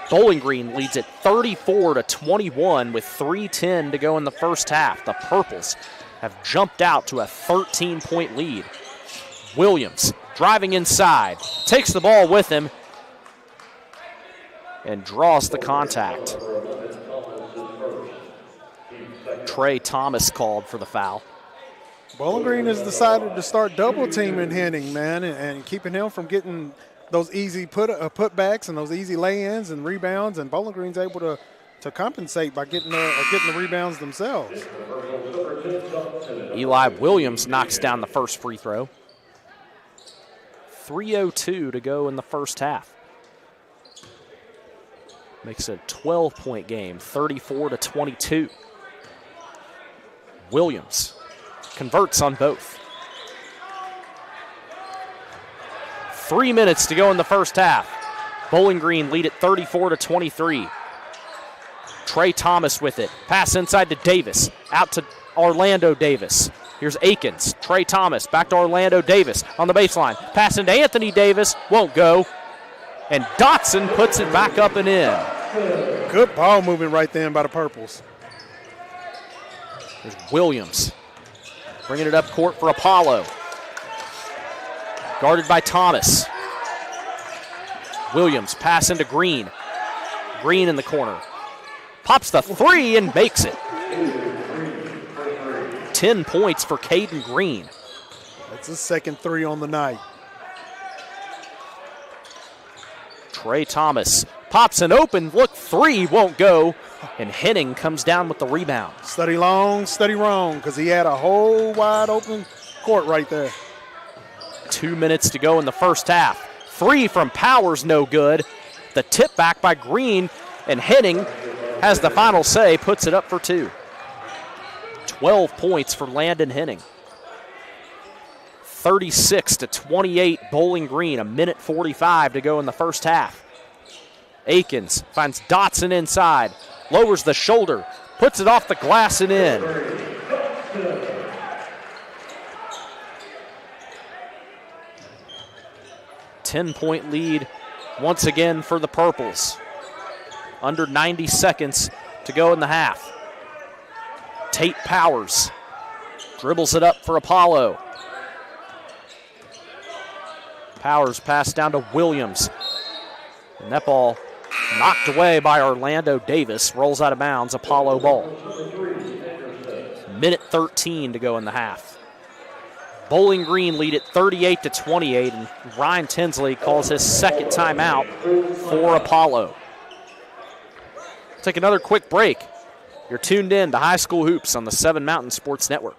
Bowling Green leads it 34-21 with 3:10 to go in the first half. The Purples have jumped out to a 13-point lead. Williams driving inside, takes the ball with him, and draws the contact. Trey Thomas called for the foul. Bowling Green has decided to start double teaming Henning, man, and keeping him from getting those easy putbacks and those easy lay-ins and rebounds, and Bowling Green's able to compensate by getting the rebounds themselves. Eli Williams knocks down the first free throw. 3:02 to go in the first half. Makes it a 12-point game, 34-22. Williams converts on both. 3 minutes to go in the first half. Bowling Green lead at 34-23. Trey Thomas with it. Pass inside to Davis. Out to Orlando Davis. Here's Akins. Trey Thomas back to Orlando Davis on the baseline. Pass into Anthony Davis. Won't go. And Dotson puts it back up and in. Good ball movement right there by the Purples. There's Williams. Bringing it up court for Apollo. Guarded by Thomas. Williams pass into Green. Green in the corner. Pops the three and makes it. 10 points for Caden Green. That's his second three on the night. Trey Thomas pops an open look, three won't go, and Henning comes down with the rebound. Study long, study wrong, because he had a whole wide open court right there. 2 minutes to go in the first half. Three from Powers, no good. The tip back by Green, and Henning has the final say, puts it up for two. 12 points for Landon Henning. 36-28 Bowling Green, a minute 45 to go in the first half. Akins finds Dotson inside, lowers the shoulder, puts it off the glass and in. Ten-point lead once again for the Purples. Under 90 seconds to go in the half. Tate Powers dribbles it up for Apollo. Powers passed down to Williams. And that ball knocked away by Orlando Davis. Rolls out of bounds, Apollo ball. Minute 13 to go in the half. Bowling Green lead at 38-28, and Ryan Tinsley calls his second timeout for Apollo. Take another quick break. You're tuned in to High School Hoops on the 7 Mountain Sports Network.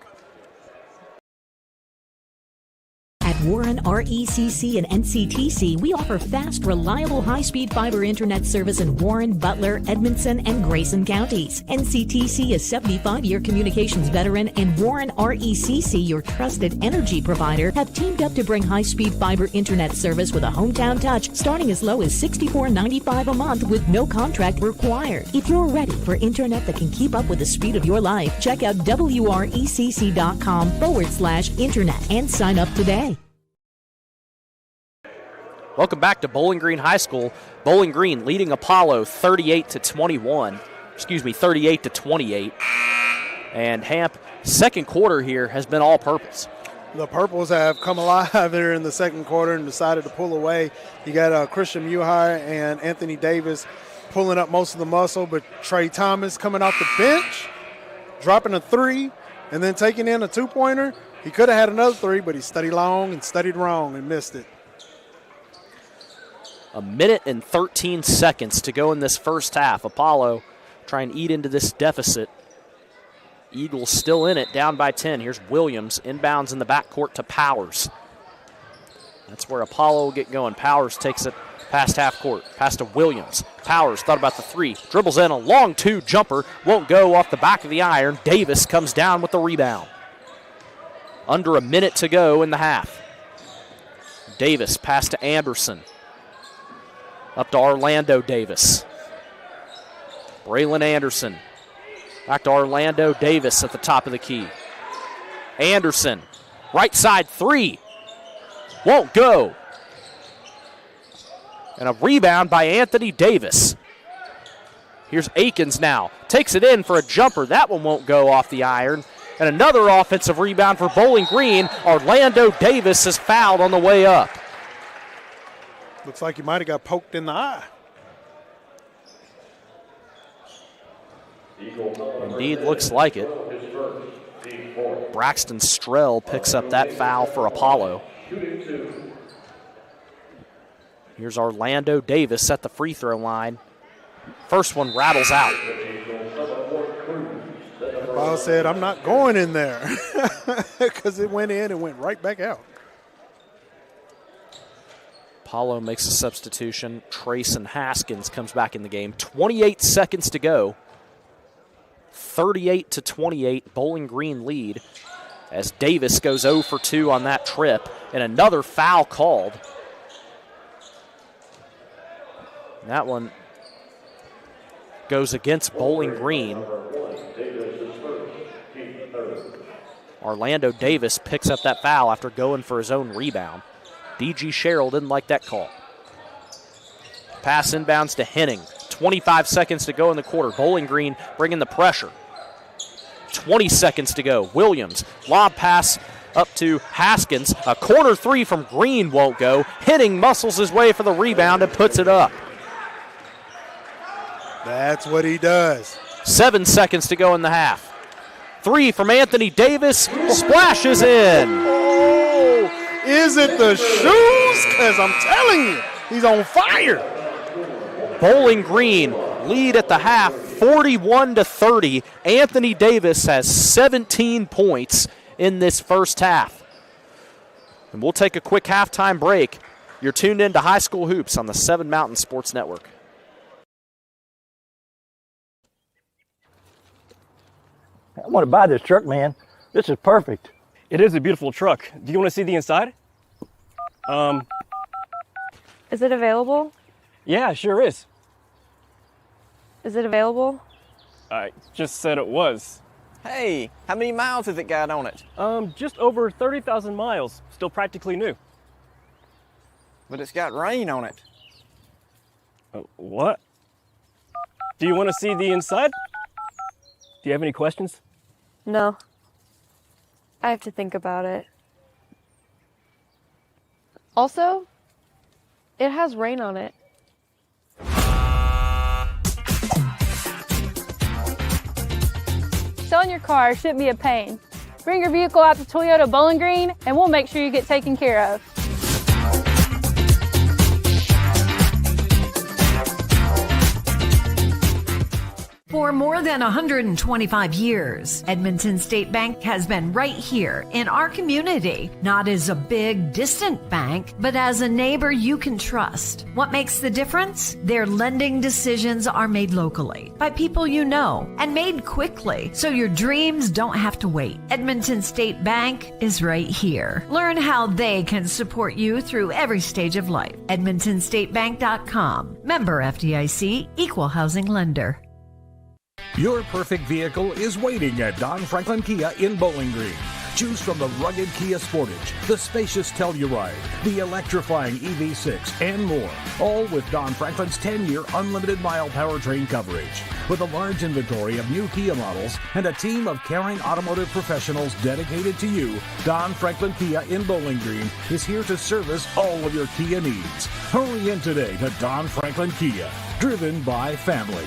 At Warren RECC and NCTC, we offer fast, reliable, high-speed fiber internet service in Warren, Butler, Edmondson, and Grayson counties. NCTC is 75-year communications veteran, and Warren RECC, your trusted energy provider, have teamed up to bring high-speed fiber internet service with a hometown touch, starting as low as $64.95 a month with no contract required. If you're ready for internet that can keep up with the speed of your life, check out wrecc.com/internet and sign up today. Welcome back to Bowling Green High School. Bowling Green leading Apollo 38-28. And Hamp, second quarter here has been all Purples. The Purples have come alive there in the second quarter and decided to pull away. You got Christian Muhire and Anthony Davis pulling up most of the muscle, but Trey Thomas coming off the bench, dropping a three, and then taking in a two-pointer. He could have had another three, but he studied long and studied wrong and missed it. A minute and 13 seconds to go in this first half. Apollo trying to eat into this deficit. Eagles still in it, down by 10. Here's Williams, inbounds in the backcourt to Powers. That's where Apollo will get going. Powers takes it past half court, pass to Williams. Powers thought about the three, dribbles in a long two jumper, won't go off the back of the iron. Davis comes down with the rebound. Under a minute to go in the half. Davis pass to Anderson. Up to Orlando Davis. Braylon Anderson. Back to Orlando Davis at the top of the key. Anderson, right side three. Won't go. And a rebound by Anthony Davis. Here's Akins now. Takes it in for a jumper. That one won't go off the iron. And another offensive rebound for Bowling Green. Orlando Davis is fouled on the way up. Looks like he might have got poked in the eye. Indeed, looks like it. Braxton Strell picks up that foul for Apollo. Here's Orlando Davis at the free throw line. First one rattles out. Apollo said, I'm not going in there, because it went in and went right back out. Apollo makes a substitution. Trayson Haskins comes back in the game. 28 seconds to go. 38-28, Bowling Green lead as Davis goes 0 for 2 on that trip, and another foul called. And that one goes against Bowling Green. Orlando Davis picks up that foul after going for his own rebound. D.G. Sherrill didn't like that call. Pass inbounds to Henning. 25 seconds to go in the quarter. Bowling Green bringing the pressure. 20 seconds to go. Williams, lob pass up to Haskins. A corner three from Green won't go. Henning muscles his way for the rebound and puts it up. That's what he does. 7 seconds to go in the half. Three from Anthony Davis, splashes in. Oh, is it the shoes? Because I'm telling you, he's on fire. Bowling Green lead at the half, 41-30. Anthony Davis has 17 points in this first half. And we'll take a quick halftime break. You're tuned in to High School Hoops on the 7 Mountain Sports Network. I want to buy this truck, man. This is perfect. It is a beautiful truck. Do you want to see the inside? Is it available? Yeah, sure is. Is it available? I just said it was. Hey, how many miles has it got on it? Just over 30,000 miles. Still practically new. But it's got rain on it. What? Do you want to see the inside? Do you have any questions? No. I have to think about it. Also, it has rain on it. Selling your car shouldn't be a pain. Bring your vehicle out to Toyota Bowling Green and we'll make sure you get taken care of. For more than 125 years, Edmonton State Bank has been right here in our community, not as a big, distant bank, but as a neighbor you can trust. What makes the difference? Their lending decisions are made locally by people you know and made quickly, so your dreams don't have to wait. Edmonton State Bank is right here. Learn how they can support you through every stage of life. EdmontonStateBank.com. Member FDIC, Equal Housing Lender. Your perfect vehicle is waiting at Don Franklin Kia in Bowling Green. Choose from the rugged Kia Sportage, the spacious Telluride, the electrifying EV6, and more. All with Don Franklin's 10-year unlimited mile powertrain coverage. With a large inventory of new Kia models and a team of caring automotive professionals dedicated to you, Don Franklin Kia in Bowling Green is here to service all of your Kia needs. Hurry in today to Don Franklin Kia, driven by family.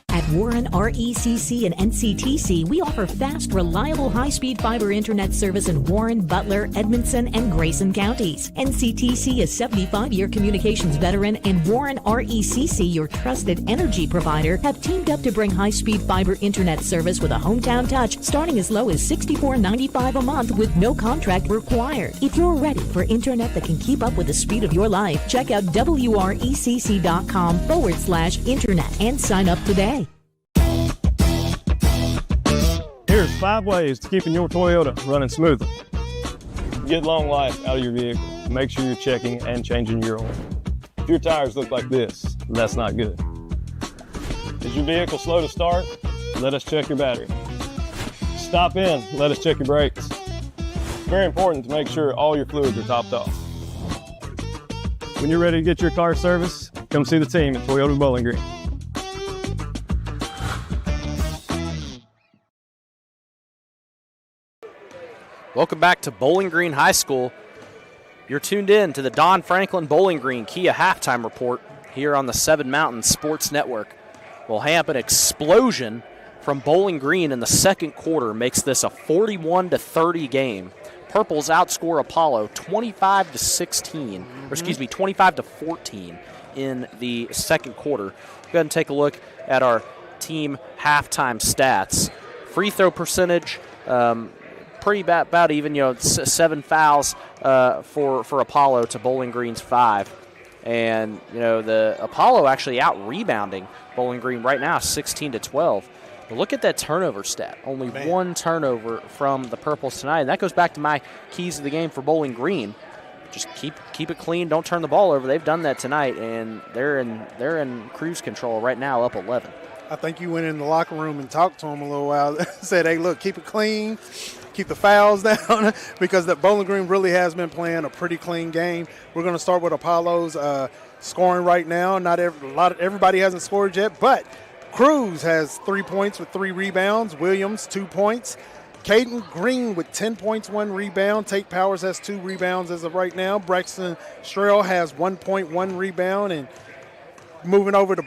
At Warren RECC and NCTC, we offer fast, reliable, high-speed fiber internet service in Warren, Butler, Edmondson, and Grayson counties. NCTC is 75-year communications veteran, and Warren RECC, your trusted energy provider, have teamed up to bring high-speed fiber internet service with a hometown touch, starting as low as $64.95 a month with no contract required. If you're ready for internet that can keep up with the speed of your life, check out WRECC.com/internet and sign up today. Here's 5 ways to keeping your Toyota running smoothly. Get long life out of your vehicle. Make sure you're checking and changing your oil. If your tires look like this, that's not good. Is your vehicle slow to start? Let us check your battery. Stop in, let us check your brakes. It's very important to make sure all your fluids are topped off. When you're ready to get your car serviced, come see the team at Toyota Bowling Green. Welcome back to Bowling Green High School. You're tuned in to the Don Franklin Bowling Green Kia halftime report here on the 7 Mountain Sports Network. Well, an explosion from Bowling Green in the second quarter makes this a 41-30 game. Purples outscore Apollo 25-16, or excuse me, 25-14 in the second quarter. Go ahead and take a look at our team halftime stats. Free throw percentage, pretty about even, 7 fouls for Apollo to Bowling Green's 5. And, the Apollo actually out-rebounding Bowling Green right now, 16-12. But look at that turnover stat. Only one turnover from the Purples tonight. And that goes back to my keys of the game for Bowling Green. Just keep it clean. Don't turn the ball over. They've done that tonight, and they're in cruise control right now, up 11. I think you went in the locker room and talked to them a little while. Said, hey, look, keep it clean. Keep the fouls down because the Bowling Green really has been playing a pretty clean game. We're going to start with Apollo's scoring right now. Everybody hasn't scored yet, but Cruz has 3 points with 3 rebounds. Williams, 2 points. Caden Green with 10 points, 1 rebound. Tate Powers has 2 rebounds as of right now. Braxton Strell has 1.1 rebound. And moving over to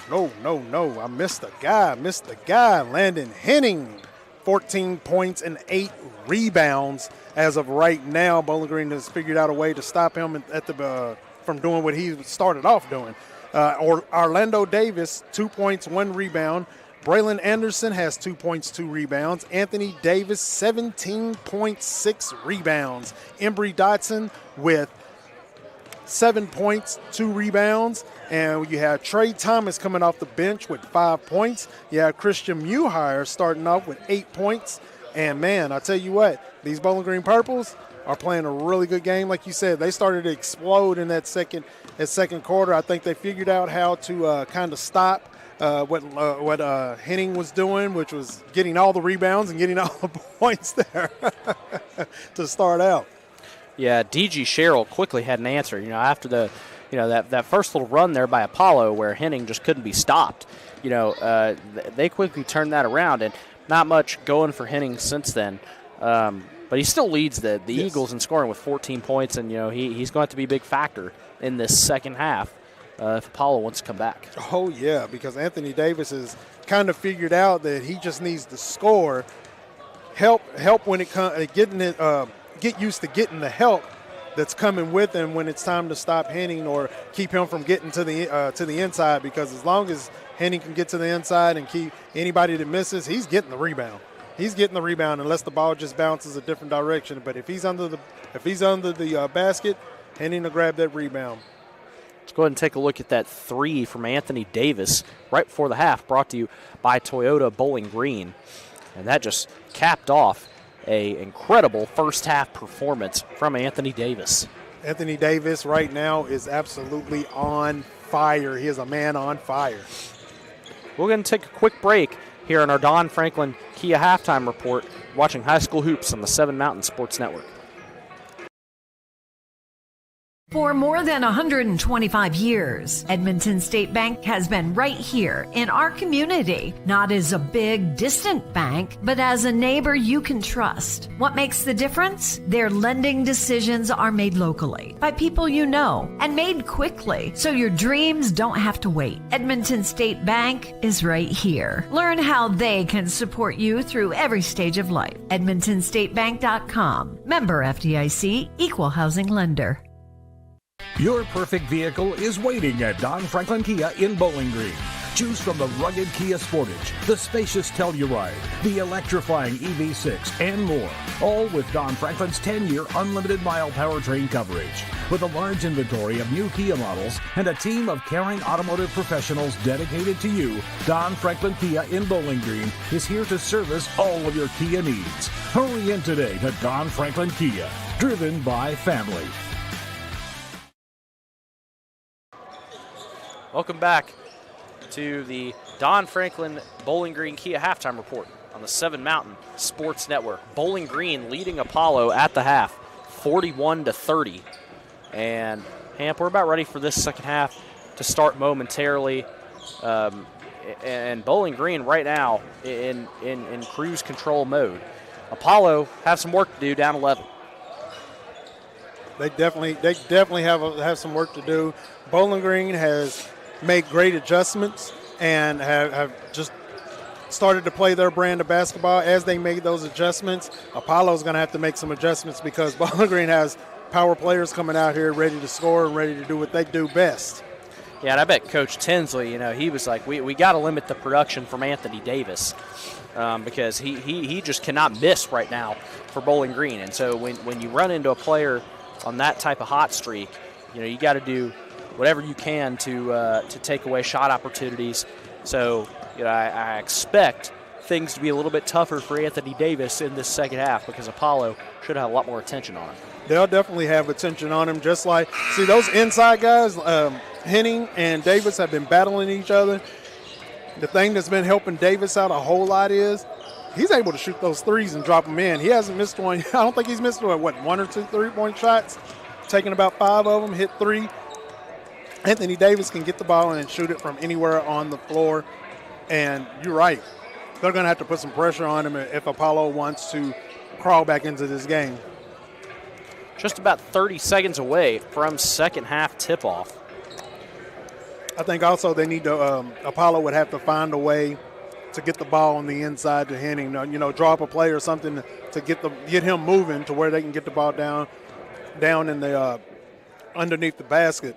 no. I missed the guy. Landon Henning, 14 points and 8 rebounds as of right now. Bowling Green has figured out a way to stop him from doing what he started off doing. Orlando Davis, 2 points, 1 rebound. Braylon Anderson has 2 points, 2 rebounds. Anthony Davis, 17.6 rebounds. Embry Dotson with 7 points, 2 rebounds. And you have Trey Thomas coming off the bench with 5 points. You have Christian Muhire starting off with 8 points. And, man, I tell you what, these Bowling Green Purples are playing a really good game. Like you said, they started to explode in that second quarter. I think they figured out how to kind of stop what Henning was doing, which was getting all the rebounds and getting all the points there to start out. Yeah, DG Sherrill quickly had an answer. After that first little run there by Apollo where Henning just couldn't be stopped. They quickly turned that around, and not much going for Henning since then. But he still leads the Yes. Eagles in scoring with 14 points, and he's going to have to be a big factor in this second half if Apollo wants to come back. Oh, yeah, because Anthony Davis has kind of figured out that he just needs to score, help when it comes, get used to getting the help that's coming with him when it's time to stop Henning or keep him from getting to the inside, because as long as Henning can get to the inside and keep anybody that misses, he's getting the rebound. He's getting the rebound unless the ball just bounces a different direction. But if he's under the basket, Henning will grab that rebound. Let's go ahead and take a look at that 3 from Anthony Davis right before the half, brought to you by Toyota Bowling Green. And that just capped off an incredible first half performance from Anthony Davis. Anthony Davis right now is absolutely on fire. He is a man on fire. We're going to take a quick break here on our Don Franklin Kia Halftime Report, watching high school hoops on the 7 Mountain Sports Network. For more than 125 years, Edmonton State Bank has been right here in our community, not as a big, distant bank, but as a neighbor you can trust. What makes the difference? Their lending decisions are made locally by people you know and made quickly, so your dreams don't have to wait. Edmonton State Bank is right here. Learn how they can support you through every stage of life. EdmontonStateBank.com. Member FDIC, Equal Housing Lender. Your perfect vehicle is waiting at Don Franklin Kia in Bowling Green. Choose from the rugged Kia Sportage, the spacious Telluride, the electrifying EV6, and more. All with Don Franklin's 10-year unlimited mile powertrain coverage. With a large inventory of new Kia models and a team of caring automotive professionals dedicated to you, Don Franklin Kia in Bowling Green is here to service all of your Kia needs. Hurry in today to Don Franklin Kia, driven by family. Welcome back to the Don Franklin Bowling Green Kia Halftime Report on the 7 Mountain Sports Network. Bowling Green leading Apollo at the half, 41-30. And, Hamp, we're about ready for this second half to start momentarily. And Bowling Green right now in cruise control mode. Apollo have some work to do down 11. They definitely have some work to do. Bowling Green has made great adjustments and have just started to play their brand of basketball. As they made those adjustments, Apollo's going to have to make some adjustments because Bowling Green has power players coming out here ready to score and ready to do what they do best. Yeah, and I bet Coach Tinsley, he was like, we got to limit the production from Anthony Davis because he just cannot miss right now for Bowling Green. And so when you run into a player on that type of hot streak, you got to do whatever you can to take away shot opportunities. So, I expect things to be a little bit tougher for Anthony Davis in this second half because Apollo should have a lot more attention on him. They'll definitely have attention on him, just like, see, those inside guys, Henning and Davis have been battling each other. The thing that's been helping Davis out a whole lot is he's able to shoot those threes and drop them in. He hasn't missed one. I don't think he's missed one or two three-point shots, taking about 5 of them, hit 3. Anthony Davis can get the ball and shoot it from anywhere on the floor. And you're right. they're going to have to put some pressure on him if Apollo wants to crawl back into this game. Just about 30 seconds away from second half tip-off. I think also they need to, Apollo would have to find a way to get the ball on the inside to Henning, draw up a play or something to get him moving to where they can get the ball down in the underneath the basket.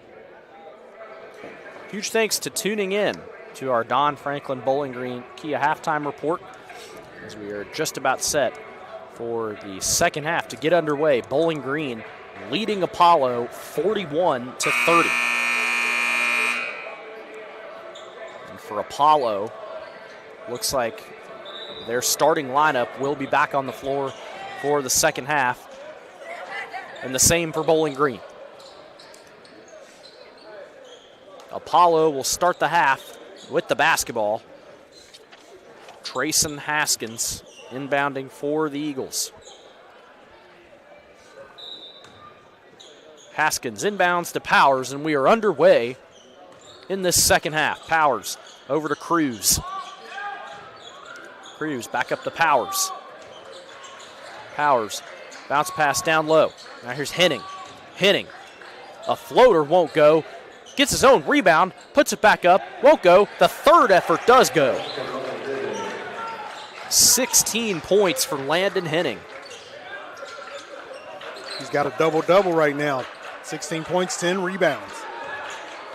Huge thanks to tuning in to our Don Franklin Bowling Green Kia halftime report as we are just about set for the second half to get underway. Bowling Green leading Apollo 41-30. And for Apollo, looks like their starting lineup will be back on the floor for the second half. And the same for Bowling Green. Apollo will start the half with the basketball. Trayson Haskins inbounding for the Eagles. Haskins inbounds to Powers, and we are underway in this second half. Powers over to Cruz. Cruz back up to Powers. Powers, bounce pass down low. Now here's Henning. Henning, a floater won't go. Gets his own rebound, puts it back up, won't go. The third effort does go. 16 points for Landon Henning. He's got a double-double right now. 16 points, 10 rebounds.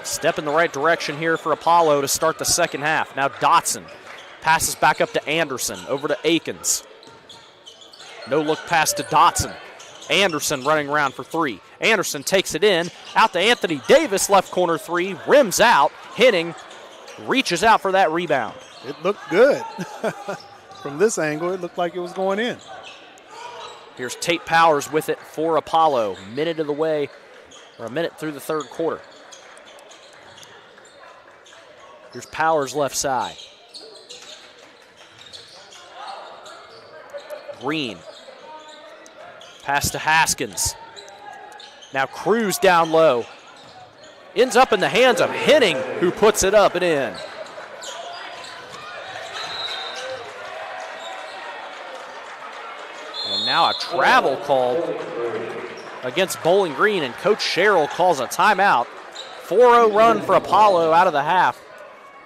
Step in the right direction here for Apollo to start the second half. Now Dotson passes back up to Anderson, over to Akins. No look pass to Dotson. Anderson running around for three. Anderson takes it in, out to Anthony Davis, left corner three, rims out. Henning reaches out for that rebound. It looked good. From this angle, it looked like it was going in. Here's Tate Powers with it for Apollo. Minute of the way, or a minute through the third quarter. Here's Powers left side. Green. Pass to Haskins. Now Cruz down low. Ends up in the hands of Henning, who puts it up and in. And now a travel called against Bowling Green, and Coach Sherrill calls a timeout. 4-0 run for Apollo out of the half.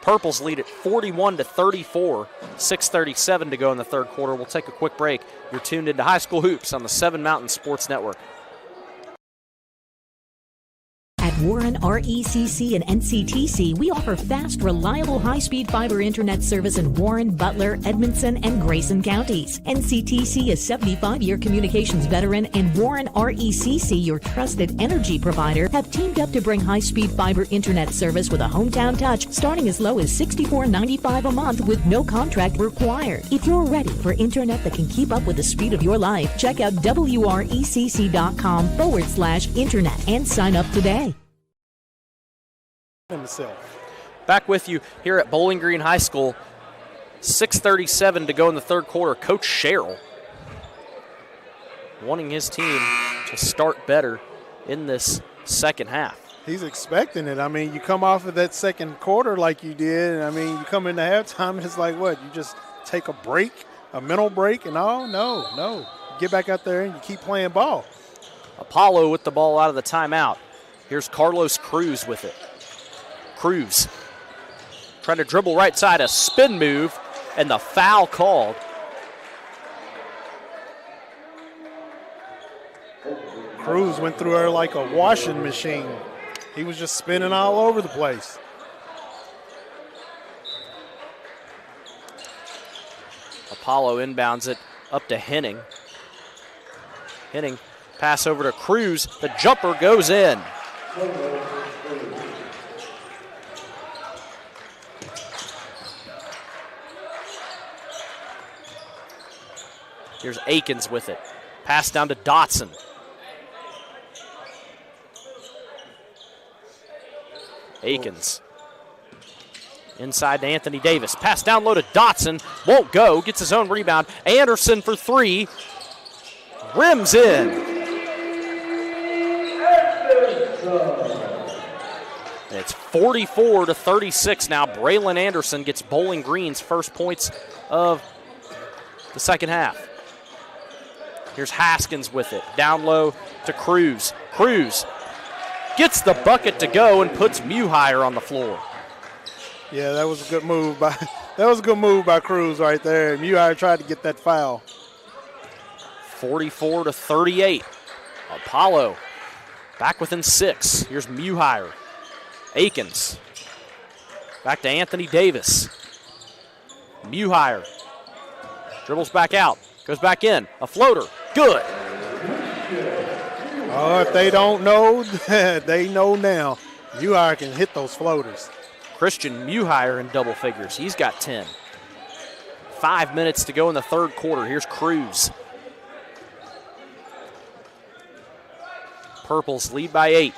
Purples lead at 41-34. 6:37 to go in the third quarter. We'll take a quick break. You're tuned into High School Hoops on the 7 Mountain Sports Network. At Warren RECC and NCTC, we offer fast, reliable, high-speed fiber internet service in Warren, Butler, Edmondson, and Grayson counties. NCTC is 75-year communications veteran, and Warren RECC, your trusted energy provider, have teamed up to bring high-speed fiber internet service with a hometown touch starting as low as $64.95 a month with no contract required. If you're ready for internet that can keep up with the speed of your life, check out wrecc.com/internet and sign up today. Back with you here at Bowling Green High School. 6:37 to go in the third quarter. Coach Sherrill wanting his team to start better in this second half. He's expecting it. I mean, you come off of that second quarter like you did. I mean, you come into halftime and it's like, what? You just take a break, a mental break, and no. Get back out there and you keep playing ball. Apollo with the ball out of the timeout. Here's Carlos Cruz with it. Cruz trying to dribble right side, a spin move, and the foul called. Cruz went through her like a washing machine. He was just spinning all over the place. Apollo inbounds it up to Henning. Henning pass over to Cruz. The jumper goes in. Here's Akins with it. Pass down to Dotson. Akins. Inside to Anthony Davis. Pass down low to Dotson. Won't go. Gets his own rebound. Anderson for three. Rims in. And it's 44-36 now. Braylon Anderson gets Bowling Green's first points of the second half. Here's Haskins with it. Down low to Cruz. Cruz gets the bucket to go and puts Muhire on the floor. Yeah, that was a good move by Cruz right there. Muhire tried to get that foul. 44-38. Apollo back within 6. Here's Muhire. Akins. Back to Anthony Davis. Muhire. Dribbles back out. Goes back in. A floater. Good. Oh, if they don't know, they know now. Muhire can hit those floaters. Christian Muhire in double figures. He's got 10. 5 minutes to go in the third quarter. Here's Cruz. Purples lead by 8.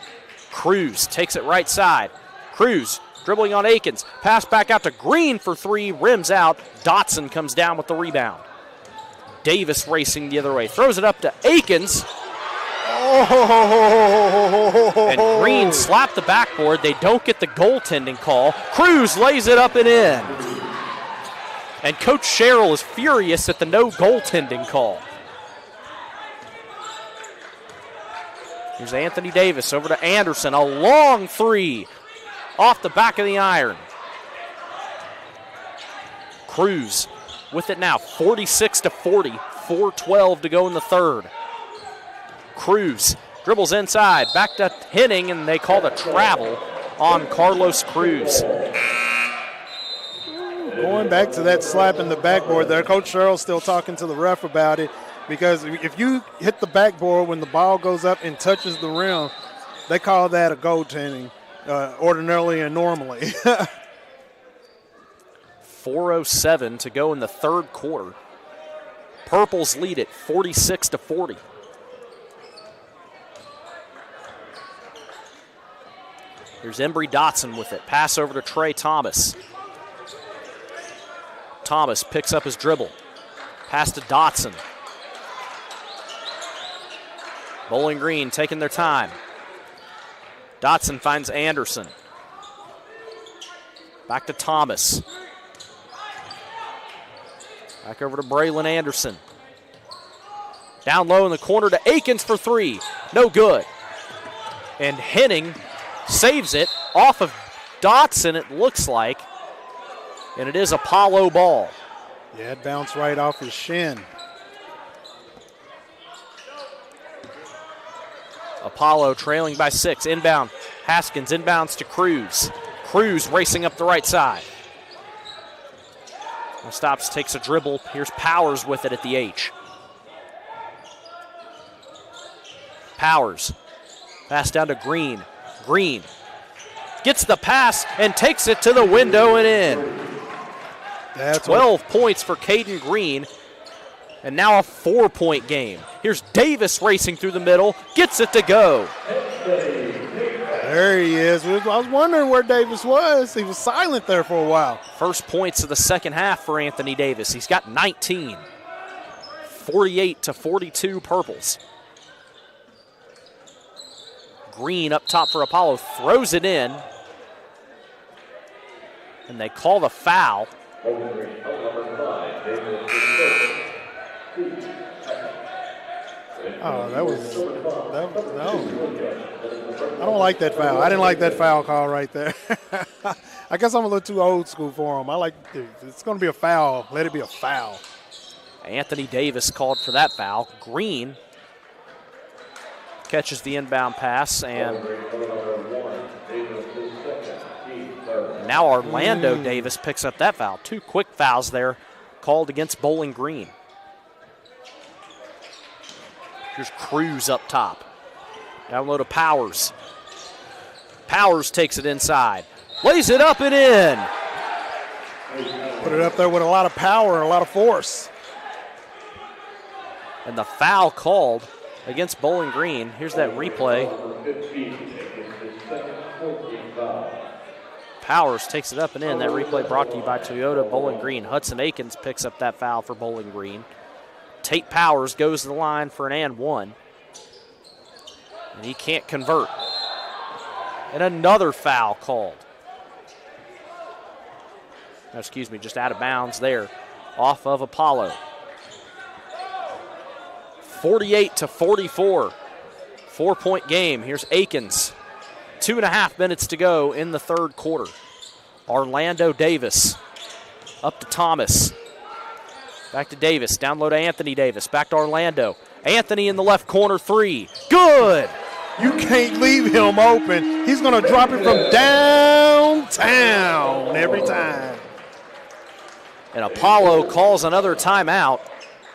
Cruz takes it right side. Cruz dribbling on Akins. Pass back out to Green for 3. Rims out. Dotson comes down with the rebound. Davis racing the other way. Throws it up to Akins. And Green slapped the backboard. They don't get the goaltending call. Cruz lays it up and in. And Coach Sherrill is furious at the no goaltending call. Here's Anthony Davis over to Anderson. A long 3 off the back of the iron. Cruz with it now, 46-40. 4:12 to go in the third. Cruz dribbles inside, back to Henning, and they call the travel on Carlos Cruz. Going back to that slap in the backboard there, Coach Sherrill's still talking to the ref about it, because if you hit the backboard when the ball goes up and touches the rim, they call that a goaltending ordinarily and normally. 4:07 to go in the third quarter. Purples lead it 46-40. Here's Embry Dotson with it. Pass over to Trey Thomas. Thomas picks up his dribble. Pass to Dotson. Bowling Green taking their time. Dotson finds Anderson. Back to Thomas. Back over to Braylon Anderson. Down low in the corner to Akins for 3. No good. And Henning saves it off of Dotson, it looks like. And it is Apollo ball. Yeah, it bounced right off his shin. Apollo trailing by 6. Inbound. Haskins inbounds to Cruz. Cruz racing up the right side. Stops, takes a dribble. Here's Powers with it at the H. Powers. Pass down to Green. Green gets the pass and takes it to the window and in. That's 12 points for Caden Green. And now a 4-point game. Here's Davis racing through the middle. Gets it to go. There he is. I was wondering where Davis was. He was silent there for a while. First points of the second half for Anthony Davis. He's got 19. 48-42 Purples. Green up top for Apollo. Throws it in. And they call the foul. Oh, no. I don't like that foul. I didn't like that foul call right there. I guess I'm a little too old school for him. It's going to be a foul. Let it be a foul. Anthony Davis called for that foul. Green catches the inbound pass, and now Orlando Davis picks up that foul. 2 quick fouls there called against Bowling Green. Here's Cruz up top. Down low to Powers. Powers takes it inside. Lays it up and in. Put it up there with a lot of power and a lot of force. And the foul called against Bowling Green. Here's that replay. Powers takes it up and in. That replay brought to you by Toyota Bowling Green. Hudson Akins picks up that foul for Bowling Green. Tate Powers goes to the line for an and one. And he can't convert. And another foul called. Excuse me, just out of bounds there off of Apollo. 48-44. 4-point game. Here's Akins. 2.5 minutes to go in the third quarter. Orlando Davis up to Thomas. Back to Davis. Down low to Anthony Davis. Back to Orlando. Anthony in the left corner, 3. Good! You can't leave him open. He's going to drop it from downtown every time. And Apollo calls another timeout.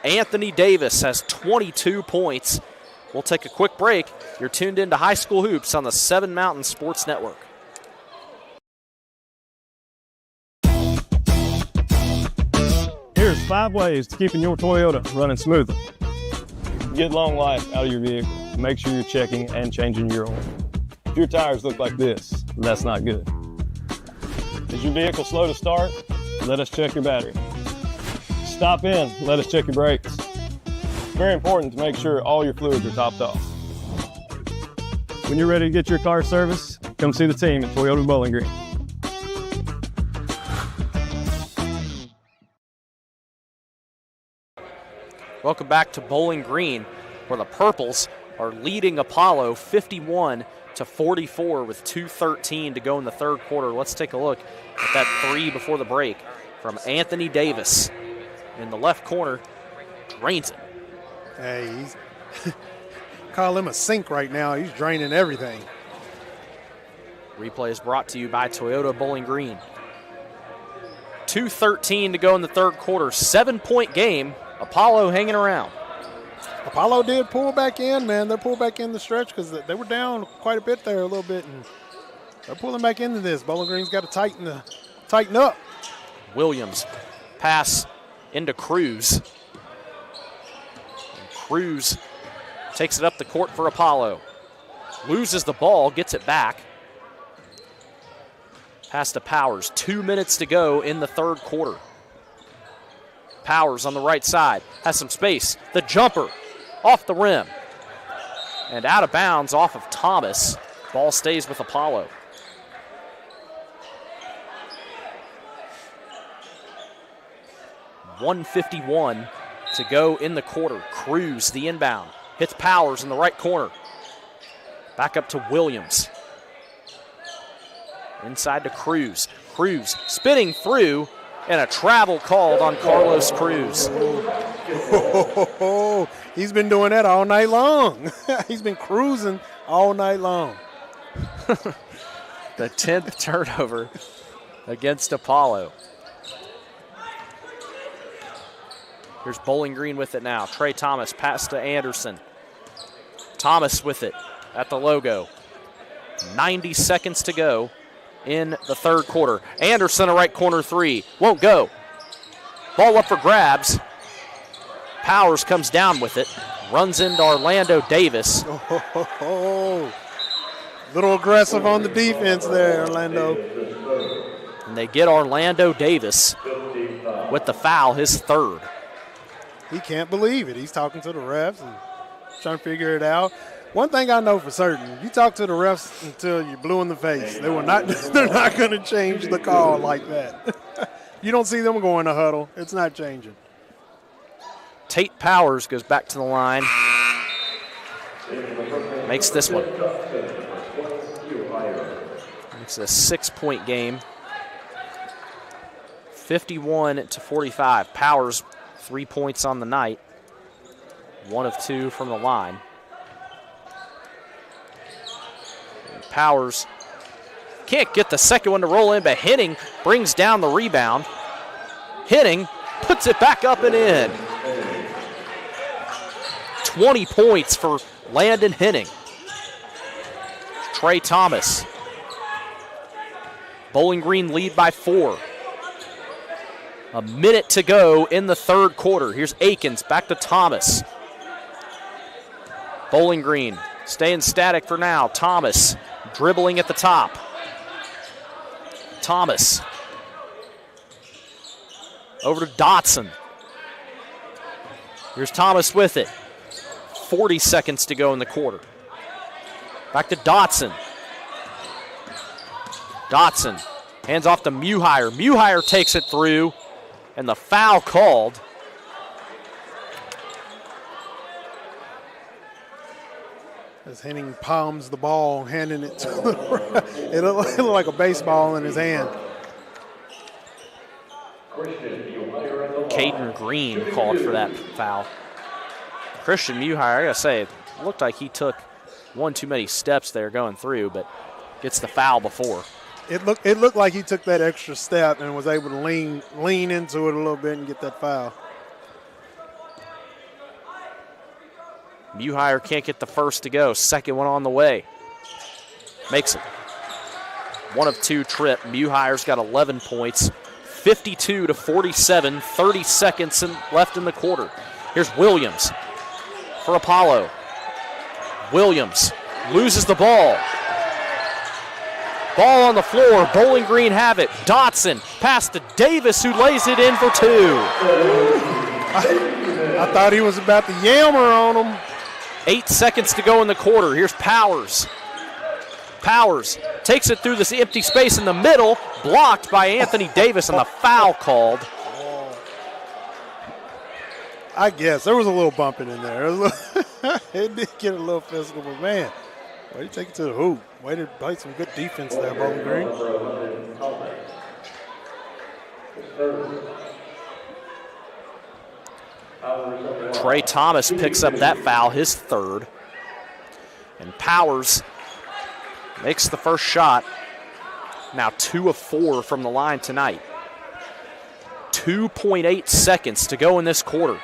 Anthony Davis has 22 points. We'll take a quick break. You're tuned into High School Hoops on the 7 Mountain Sports Network. Here's 5 ways to keeping your Toyota running smoother. Get long life out of your vehicle. Make sure you're checking and changing your oil. If your tires look like this, that's not good. Is your vehicle slow to start? Let us check your battery. Stop in, let us check your brakes. It's very important to make sure all your fluids are topped off. When you're ready to get your car serviced, come see the team at Toyota Bowling Green. Welcome back to Bowling Green, where the Purples are leading Apollo 51-44 with 2:13 to go in the third quarter. Let's take a look at that 3 before the break from Anthony Davis in the left corner. Drains it. Hey, he's call him a sink right now. He's draining everything. Replay is brought to you by Toyota Bowling Green. 2:13 to go in the third quarter. 7-point game. Apollo hanging around. Apollo did pull back in, man. They're pulled back in the stretch because they were down quite a bit there a little bit, and they're pulling back into this. Bowling Green's got to tighten up. Williams pass into Cruz. And Cruz takes it up the court for Apollo. Loses the ball, gets it back. Pass to Powers. 2 minutes to go in the third quarter. Powers on the right side, has some space. The jumper off the rim. And out of bounds off of Thomas. Ball stays with Apollo. .151 to go in the quarter. Cruz, the inbound. Hits Powers in the right corner. Back up to Williams. Inside to Cruz. Cruz spinning through. And a travel called on Carlos Cruz. He's been doing that all night long. He's been cruising all night long. The 10th turnover against Apollo. Here's Bowling Green with it now. Trey Thomas, pass to Anderson. Thomas with it at the logo. 90 seconds to go in the third quarter. Anderson, a right corner 3. Won't go. Ball up for grabs. Powers comes down with it. Runs into Orlando Davis. Little aggressive on the defense there, Orlando. And they get Orlando Davis with the foul, his third. He can't believe it. He's talking to the refs and trying to figure it out. One thing I know for certain, you talk to the refs until you're blue in the face. They're not going to change the call like that. You don't see them go in a huddle. It's not changing. Tate Powers goes back to the line. Makes this one. It's a 6-point game. 51-45. Powers, 3 points on the night. 1 of 2 from the line. Powers can't get the second one to roll in, but Henning brings down the rebound. Henning puts it back up and in. 20 points for Landon Henning. Trey Thomas. Bowling Green lead by 4. A minute to go in the third quarter. Here's Akins back to Thomas. Bowling Green staying static for now. Thomas dribbling at the top. Thomas. Over to Dotson. Here's Thomas with it. 40 seconds to go in the quarter. Back to Dotson. Dotson hands off to Muhire. Muhire takes it through, and the foul called. As Henning palms the ball, handing it to the it looked like a baseball in his hand. Caden Green called for that foul. Christian Muhire, I gotta say, it looked like he took one too many steps there going through, but gets the foul before. It looked like he took that extra step and was able to lean into it a little bit and get that foul. Muhire can't get the first to go. Second one on the way. Makes it. 1 of 2 trip. Muhire's got 11 points. 52-47. 30 seconds left in the quarter. Here's Williams for Apollo. Williams loses the ball. Ball on the floor. Bowling Green have it. Dotson pass to Davis, who lays it in for 2. I thought he was about to yammer on him. 8 seconds to go in the quarter. Here's Powers. Powers takes it through this empty space in the middle, blocked by Anthony Davis, and the foul called. I guess there was a little bumping in there. It did get a little physical, but man, way to take it to the hoop. Way to play some good defense there, Bowling Green. Trey Thomas picks up that foul, his 3rd. And Powers makes the first shot. Now 2 of 4 from the line tonight. 2.8 seconds to go in this quarter.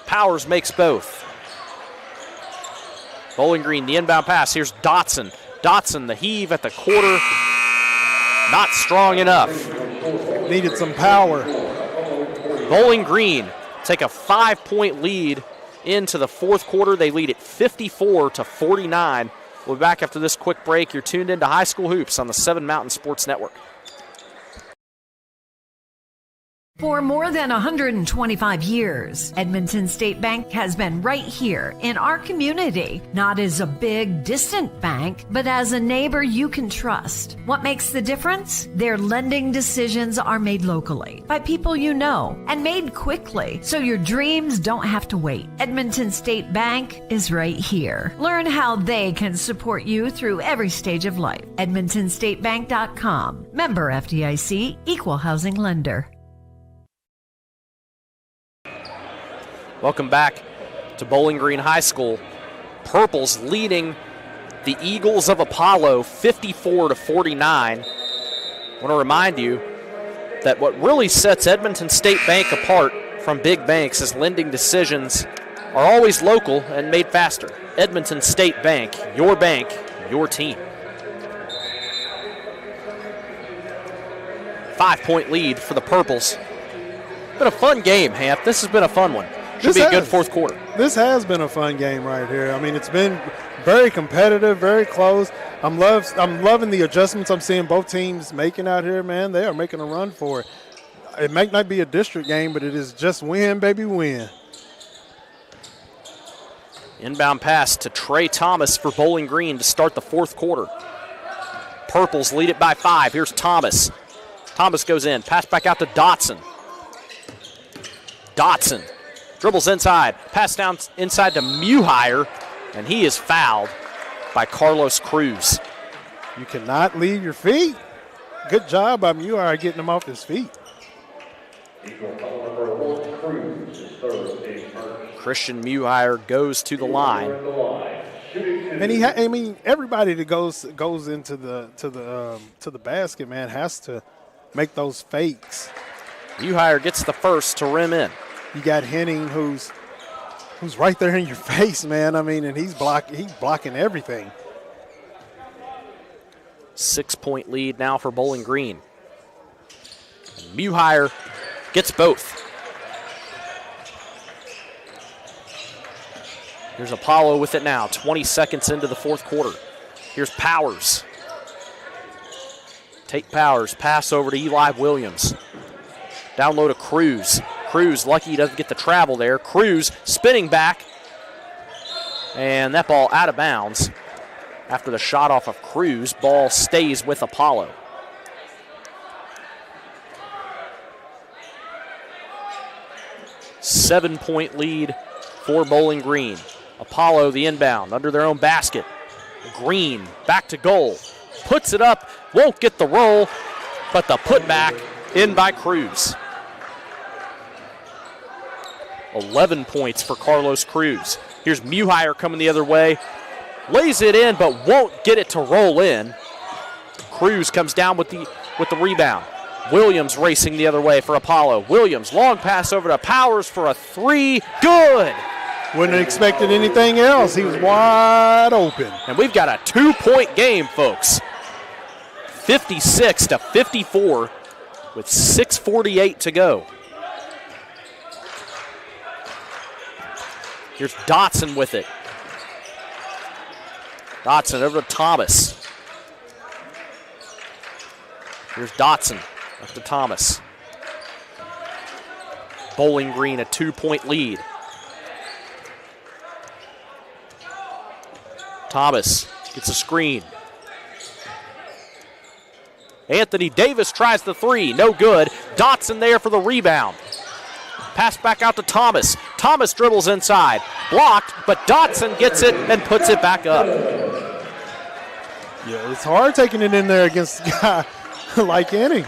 Powers makes both. Bowling Green, the inbound pass. Here's Dotson. Dotson, the heave at the quarter. Not strong enough. Needed some power. Bowling Green take a 5-point lead into the 4th quarter. They lead it 54-49. We'll be back after this quick break. You're tuned into High School Hoops on the 7 Mountain Sports Network. For more than 125 years, Edmonton State Bank has been right here in our community, not as a big, distant bank, but as a neighbor you can trust. What makes the difference? Their lending decisions are made locally by people you know and made quickly, so your dreams don't have to wait. Edmonton State Bank is right here. Learn how they can support you through every stage of life. EdmontonStateBank.com. Member FDIC, Equal Housing Lender. Welcome back to Bowling Green High School. Purples leading the Eagles of Apollo 54-49. I want to remind you that what really sets Edmonton State Bank apart from big banks is lending decisions are always local and made faster. Edmonton State Bank, your team. 5-point lead for the Purples. Been a fun game, Hamp. This has been a fun one. Should be a good 4th quarter. This has been a fun game right here. I mean, it's been very competitive, very close. I'm loving the adjustments I'm seeing both teams making out here, man. They are making a run for it. It might not be a district game, but it is just win, baby, win. Inbound pass to Trey Thomas for Bowling Green to start the 4th quarter. Purples lead it by 5. Here's Thomas. Thomas goes in. Pass back out to Dotson. Dotson dribbles inside. Pass down inside to Muhire, and he is fouled by Carlos Cruz. You cannot leave your feet. Good job by Muhire getting him off his feet. Christian Muhire goes to the line. And everybody that goes into the basket, man, has to make those fakes. Muhire gets the first to rim in. You got Henning, who's right there in your face, man. I mean, and he's blocking everything. 6-point lead now for Bowling Green. And Muhire gets both. Here's Apollo with it now. 20 seconds into the 4th quarter. Here's Powers. Tate Powers, pass over to Eli Williams. Down low to Cruz. Cruz lucky he doesn't get the travel there. Cruz spinning back. And that ball out of bounds. after the shot off of Cruz. Ball stays with Apollo. Seven-point lead for Bowling Green. Apollo the inbound under their own basket. Green back to goal. Puts it up, won't get the roll, but the putback in by Cruz. 11 points for Carlos Cruz. Here's Muhire coming the other way. Lays it in, but won't get it to roll in. Cruz comes down with the rebound. Williams racing the other way for Apollo. Williams, long pass over to Powers for a three. Good. Wouldn't have expected anything else. He was wide open. And we've got a 2-point game, folks. 56-54 with 6:48 to go. Here's Dotson with it. Dotson over to Thomas. Here's Dotson up to Thomas. Bowling Green a 2-point lead. Thomas gets a screen. Anthony Davis tries the three, no good. Dotson there for the rebound. Pass back out to Thomas. Thomas dribbles inside. Blocked, but Dotson gets it and puts it back up. Yeah, it's hard taking it in there against a guy like Henning.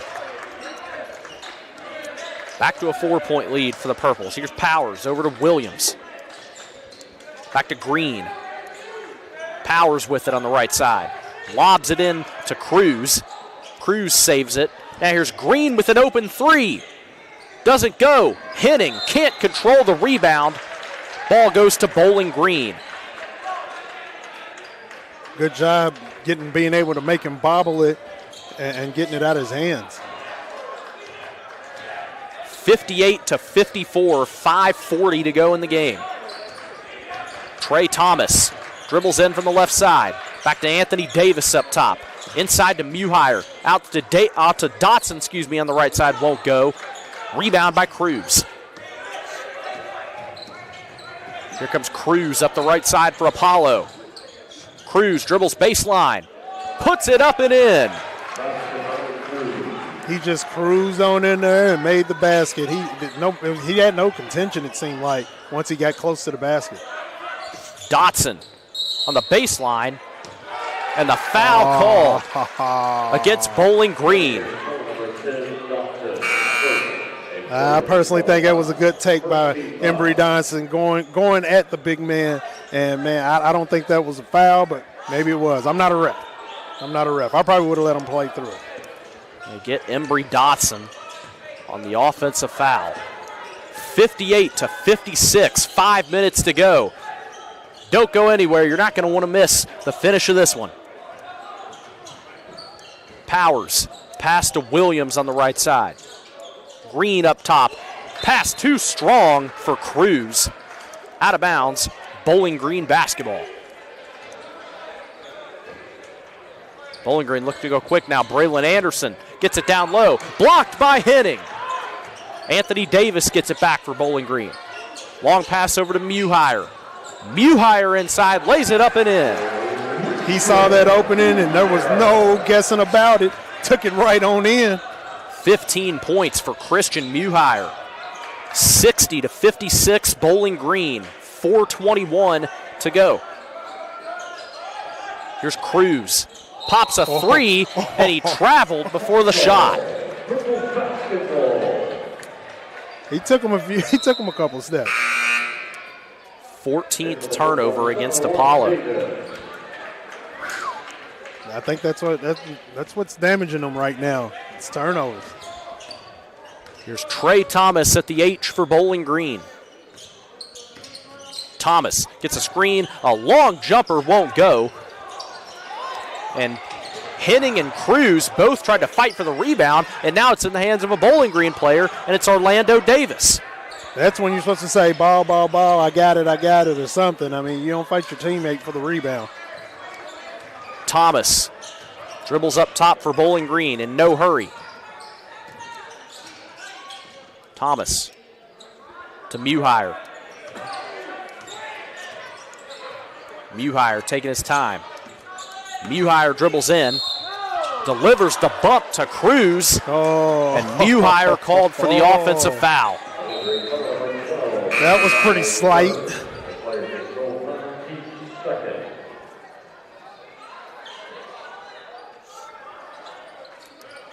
Back to a 4-point lead for the Purples. Here's Powers over to Williams. Back to Green. Powers with it on the right side. Lobs it in to Cruz. Cruz saves it. Now here's Green with an open three. Doesn't go. Henning can't control the rebound. Ball goes to Bowling Green. Good job being able to make him bobble it and getting it out of his hands. 58-54, 5:40 to go in the game. Trey Thomas dribbles in from the left side. Back to Anthony Davis up top. Inside to Muhire. Out to Dotson, on the right side. Won't go. Rebound by Cruz. Here comes Cruz up the right side for Apollo. Cruz dribbles baseline. Puts it up and in. He just cruised on in there and made the basket. He had no contention, it seemed like, once he got close to the basket. Dotson on the baseline. And the foul call against Bowling Green. I personally think that was a good take by Embry Dotson going at the big man. And, man, I don't think that was a foul, but maybe it was. I'm not a ref. I probably would have let him play through it. They get Embry Dotson on the offensive foul. 58-56, 5 minutes to go. Don't go anywhere. You're not going to want to miss the finish of this one. Powers, pass to Williams on the right side. Green up top. Pass too strong for Cruz. Out of bounds, Bowling Green basketball. Bowling Green looking to go quick now. Braylon Anderson gets it down low. Blocked by Henning. Anthony Davis gets it back for Bowling Green. Long pass over to Muhire. Muhire inside, lays it up and in. He saw that opening, and there was no guessing about it. Took it right on in. 15 points for Christian Muhire. 60-56, Bowling Green. 4:21 to go. Here's Cruz. Pops a three, and he traveled before the shot. He took him a couple steps. 14th turnover against Apollo. I think that's what's damaging them right now. It's turnovers. Here's Trey Thomas at the H for Bowling Green. Thomas gets a screen. A long jumper won't go. And Henning and Cruz both tried to fight for the rebound, and now it's in the hands of a Bowling Green player, and it's Orlando Davis. That's when you're supposed to say, ball, ball, ball, I got it, or something. I mean, you don't fight your teammate for the rebound. Thomas dribbles up top for Bowling Green in no hurry. Thomas to Muhire. Muhire taking his time. Muhire dribbles in, delivers the bump to Cruz, and Muhire called for the offensive foul. That was pretty slight.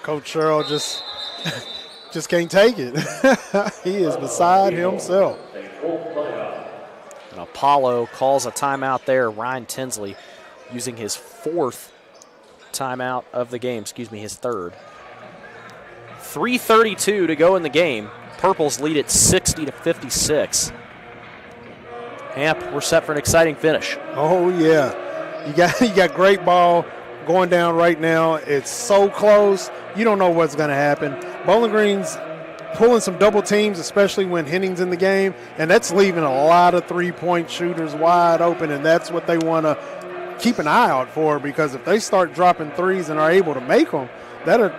Coach Sherrill just can't take it. He is beside himself. And Apollo calls a timeout there. Ryan Tinsley using his 4th timeout of the game, his 3rd. 3:32 to go in the game. Purples lead it 60-56. Hamp, we're set for an exciting finish. Oh yeah, you got great ball going down right now. It's so close. You don't know what's going to happen. Bowling Green's pulling some double teams, especially when Henning's in the game, and that's leaving a lot of three-point shooters wide open, and that's what they want to keep an eye out for, because if they start dropping threes and are able to make them, that'll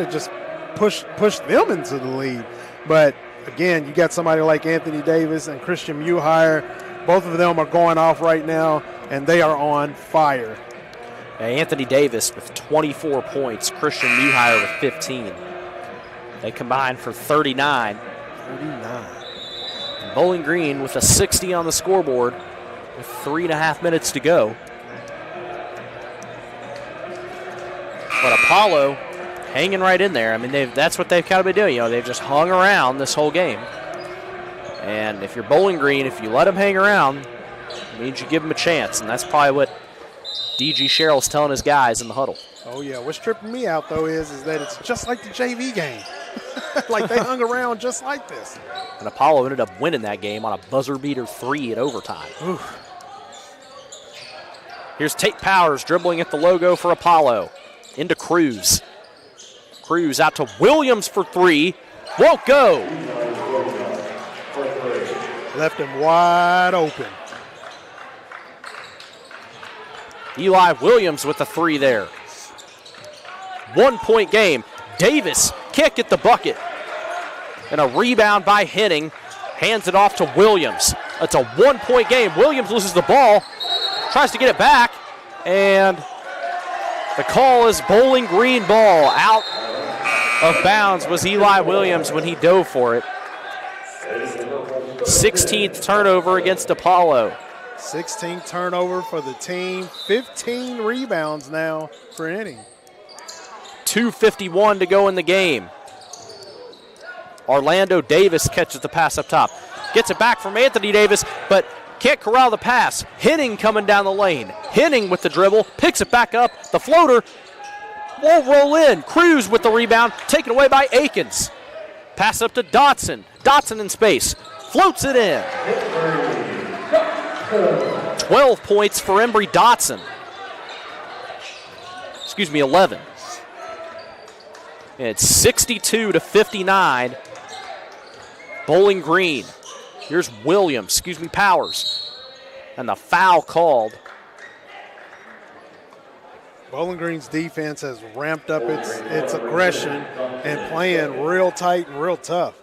just push them into the lead. But again, you got somebody like Anthony Davis and Christian Muhire. Both of them are going off right now, and they are on fire. Anthony Davis with 24 points, Christian Muhire with 15. They combine for 39. And Bowling Green with a 60 on the scoreboard with 3.5 minutes to go. But Apollo hanging right in there. I mean, that's what they've kind of been doing. They've just hung around this whole game. And if you're Bowling Green, if you let them hang around, it means you give them a chance. And that's probably what D.G. Sherrill's telling his guys in the huddle. Oh, yeah. What's tripping me out, though, is that it's just like the JV game. Like they hung around just like this. And Apollo ended up winning that game on a buzzer beater 3 at overtime. Oof. Here's Tate Powers dribbling at the logo for Apollo. Into Cruz. Cruz out to Williams for 3. Won't go. Left him wide open. Eli Williams with the 3 there. 1-point game. Davis can't get the bucket. And a rebound by Henning. Hands it off to Williams. It's a 1-point game. Williams loses the ball. Tries to get it back. And the call is Bowling Green ball. Out of bounds was Eli Williams when he dove for it. 16th turnover against Apollo. 16th turnover for the team. 15 rebounds now for Henning. 2:51 to go in the game. Orlando Davis catches the pass up top. Gets it back from Anthony Davis, but can't corral the pass. Henning coming down the lane. Henning with the dribble, picks it back up. The floater won't roll in. Cruz with the rebound, taken away by Akins. Pass up to Dotson. Dotson in space. Floats it in. 12 points for Embry Dotson. 11. It's 62-59. Bowling Green. Here's Williams, Powers. And the foul called. Bowling Green's defense has ramped up its aggression and playing real tight and real tough.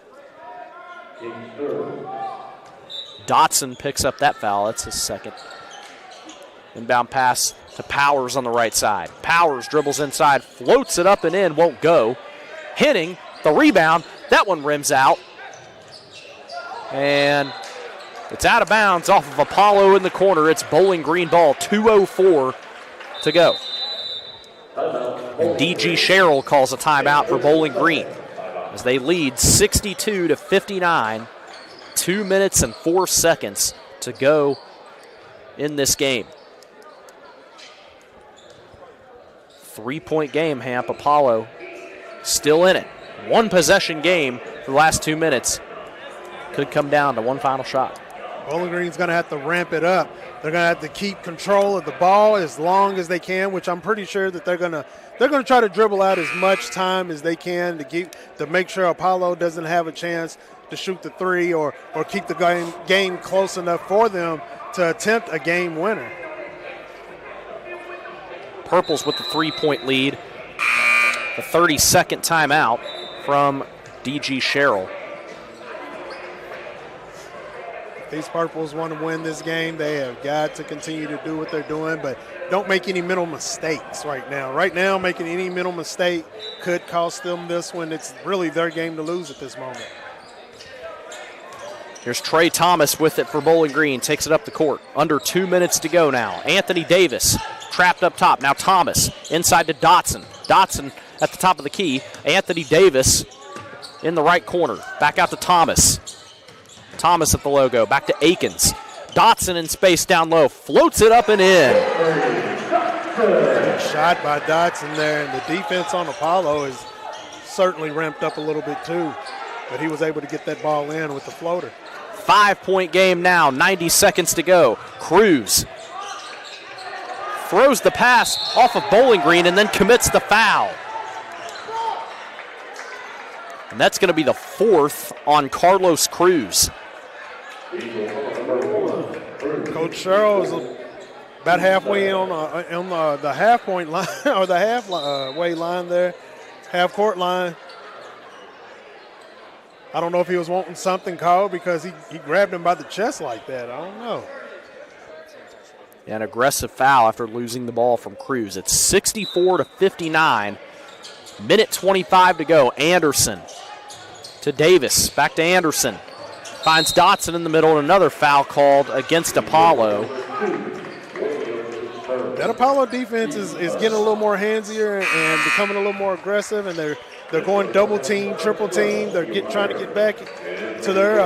Dotson picks up that foul. That's his second. Inbound pass to Powers on the right side. Powers dribbles inside, floats it up and in, won't go. Henning, the rebound. That one rims out. And it's out of bounds off of Apollo in the corner. It's Bowling Green ball. 2:04 to go. And D.G. Sherrill calls a timeout for Bowling Green as they lead 62-59. 2 minutes and 4 seconds to go in this game. 3-point game, Hamp. Apollo still in it. One possession game for the last 2 minutes. Could come down to one final shot. Bowling Green's going to have to ramp it up. They're going to have to keep control of the ball as long as they can, which I'm pretty sure that they're going to try to dribble out as much time as they can to make sure Apollo doesn't have a chance to shoot the 3 or keep the game close enough for them to attempt a game winner. Purples with the 3-point lead. The 32nd timeout from D.G. Sherrill. These Purples want to win this game. They have got to continue to do what they're doing, but don't make any mental mistakes right now. Right now, making any mental mistake could cost them this one. It's really their game to lose at this moment. Here's Trey Thomas with it for Bowling Green. Takes it up the court. Under 2 minutes to go now. Anthony Davis trapped up top. Now Thomas inside to Dotson. Dotson at the top of the key. Anthony Davis in the right corner. Back out to Thomas. Thomas at the logo. Back to Akins. Dotson in space down low. Floats it up and in. Good shot by Dotson there, and the defense on Apollo is certainly ramped up a little bit too. But he was able to get that ball in with the floater. 5-point game now. 90 seconds to go. Cruz throws the pass off of Bowling Green and then commits the foul. And that's going to be the 4th on Carlos Cruz. Coach Sherrill is about halfway on the half-point line, or the halfway line there, half-court line. I don't know if he was wanting something called because he grabbed him by the chest like that. I don't know. An aggressive foul after losing the ball from Cruz. It's 64-59. Minute 25 to go. Anderson to Davis. Back to Anderson. Finds Dotson in the middle, and another foul called against Apollo. That Apollo defense is getting a little more handsier and becoming a little more aggressive, and they're going double team, triple team. They're trying to get back to their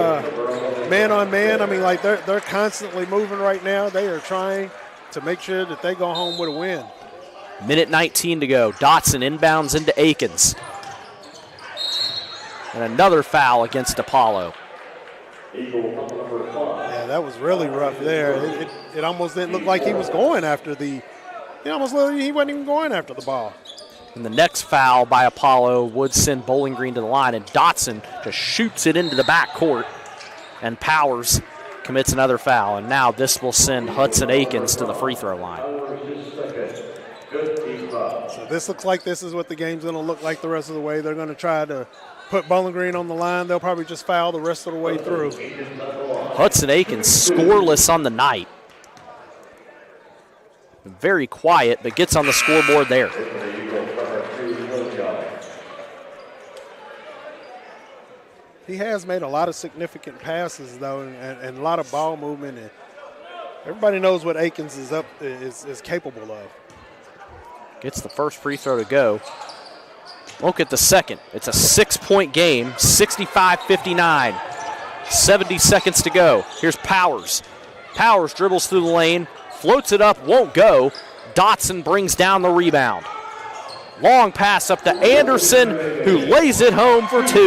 man on man. I mean, like they're constantly moving right now. They are trying to make sure that they go home with a win. Minute 19 to go. Dotson inbounds into Akins. And another foul against Apollo. Yeah, that was really rough there. It almost didn't look like he was going after he wasn't even going after the ball. And the next foul by Apollo would send Bowling Green to the line, and Dotson just shoots it into the backcourt, and Powers commits another foul. And now this will send Hudson Akins to the free throw line. So this looks like this is what the game's going to look like the rest of the way. They're going to try to put Bowling Green on the line. They'll probably just foul the rest of the way through. Hudson Akins scoreless on the night. Very quiet, but gets on the scoreboard there. He has made a lot of significant passes, though, and a lot of ball movement. And everybody knows what Akins is capable of. Gets the first free throw to go. Won't get the second. It's a 6-point game, 65-59. 70 seconds to go. Here's Powers. Powers dribbles through the lane, floats it up, won't go. Dotson brings down the rebound. Long pass up to Anderson, who lays it home for 2.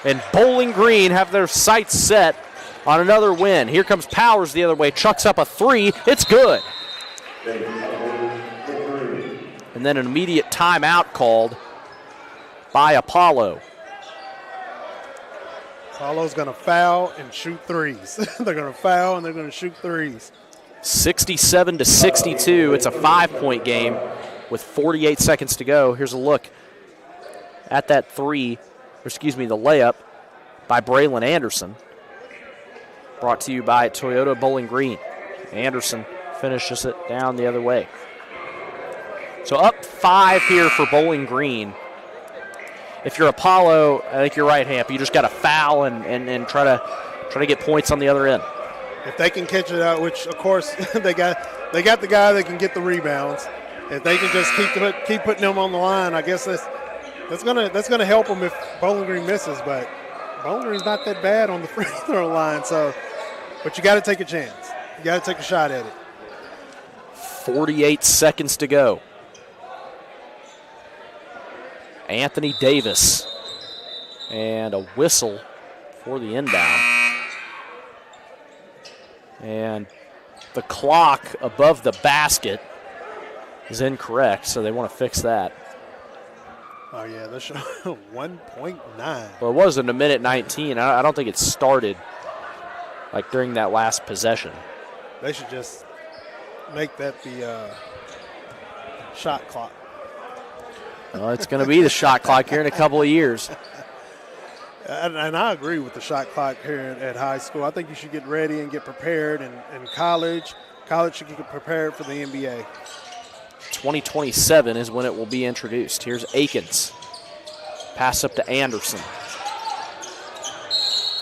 And Bowling Green have their sights set on another win. Here comes Powers the other way, chucks up a 3. It's good. And then an immediate timeout called by Apollo. Apollo's going to foul and shoot threes. They're going to foul and they're going to shoot threes. 67-62. It's a 5-point game with 48 seconds to go. Here's a look at that the layup by Braylon Anderson. Brought to you by Toyota Bowling Green. Anderson finishes it down the other way. So up 5 here for Bowling Green. If you're Apollo, I think you're right, Hamp. You just got to foul and try to get points on the other end. If they can catch it out, which of course they got the guy that can get the rebounds. If they can just keep putting them on the line, I guess that's gonna help them if Bowling Green misses. But Bowling Green's not that bad on the free throw line. But you got to take a chance. You got to take a shot at it. 48 seconds to go. Anthony Davis, and a whistle for the inbound. And the clock above the basket is incorrect, so they want to fix that. Oh, yeah, that's 1.9. Well, it wasn't a minute 19. I don't think it started like during that last possession. They should just make that the shot clock. Well, it's going to be the shot clock here in a couple of years. And I agree with the shot clock here at high school. I think you should get ready and get prepared in college. College should get prepared for the NBA. 2027 is when it will be introduced. Here's Akins. Pass up to Anderson.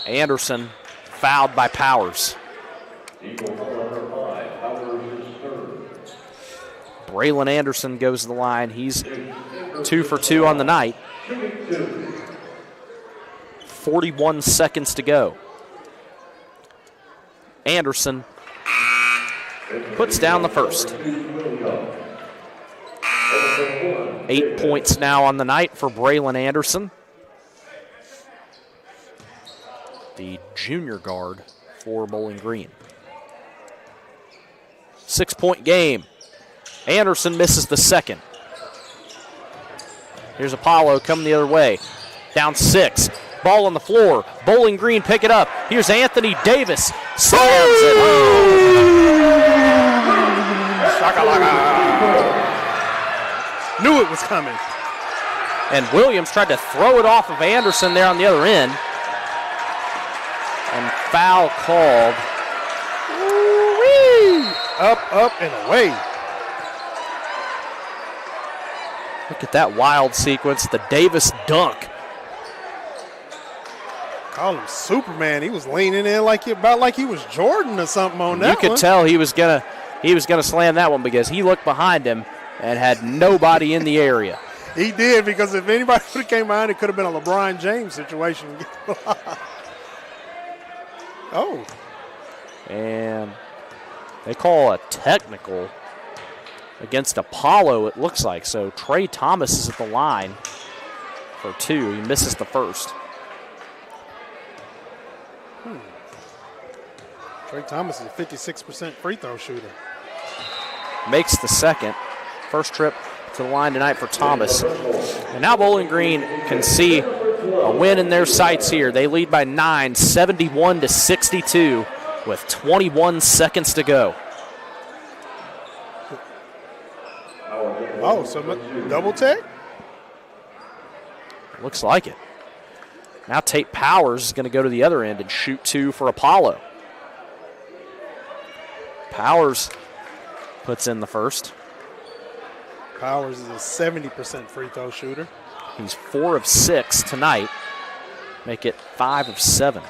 Anderson fouled by Powers. Braylon Anderson goes to the line. He's 2 for 2 on the night. 41 seconds to go. Anderson puts down the first. 8 points now on the night for Braylon Anderson, the junior guard for Bowling Green. 6-point game. Anderson misses the second. Here's Apollo coming the other way. Down 6. Ball on the floor. Bowling Green pick it up. Here's Anthony Davis. Slams it home. Knew it was coming. And Williams tried to throw it off of Anderson there on the other end. And foul called. Woo-wee. Up, and away. Look at that wild sequence. The Davis dunk. Call him Superman. He was leaning in like he was Jordan or something on that one. You could tell he was gonna slam that one because he looked behind him and had nobody in the area. He did, because if anybody would have came behind, it could have been a LeBron James situation. Oh. And they call a technical against Apollo, it looks like. So Trey Thomas is at the line for 2. He misses the first. Trey Thomas is a 56% free throw shooter. Makes the second. First trip to the line tonight for Thomas. And now Bowling Green can see a win in their sights here. They lead by 9, 71-62, with 21 seconds to go. Oh, so double take? Looks like it. Now Tate Powers is going to go to the other end and shoot 2 for Apollo. Powers puts in the first. Powers is a 70% free throw shooter. He's 4 of 6 tonight. Make it 5 of 7.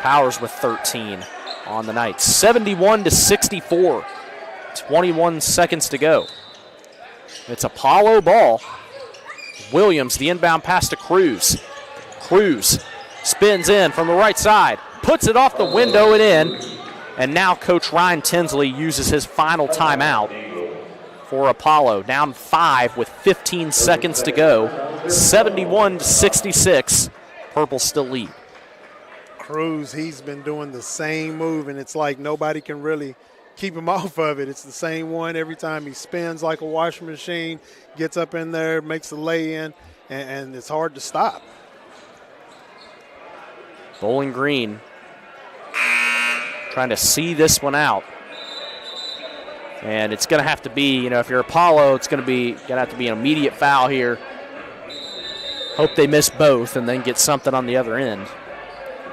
Powers with 13 on the night. 71-64. 21 seconds to go. It's Apollo ball. Williams, the inbound pass to Cruz. Cruz spins in from the right side. Puts it off the window and in. And now Coach Ryan Tinsley uses his final timeout for Apollo. Down 5 with 15 seconds to go. 71-66. Purple still lead. Cruz, he's been doing the same move, and it's like nobody can really keep him off of it. It's the same one every time. He spins like a washing machine, gets up in there, makes a lay-in, and it's hard to stop. Bowling Green trying to see this one out. And it's going to have to be, if you're Apollo, it's going to have to be an immediate foul here. Hope they miss both and then get something on the other end.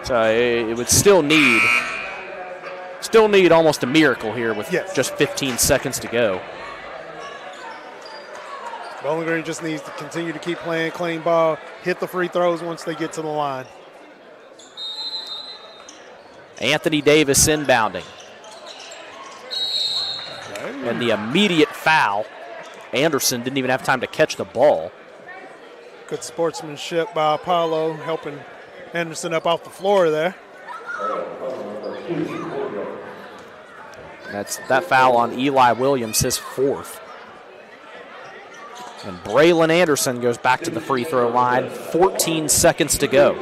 So it would still need almost a miracle here with just 15 seconds to go. Bowling Green just needs to continue to keep playing clean ball, hit the free throws once they get to the line. Anthony Davis inbounding. And the immediate foul. Anderson didn't even have time to catch the ball. Good sportsmanship by Apollo, helping Anderson up off the floor there. That's that foul on Eli Williams, his 4th. And Braylon Anderson goes back to the free throw line. 14 seconds to go.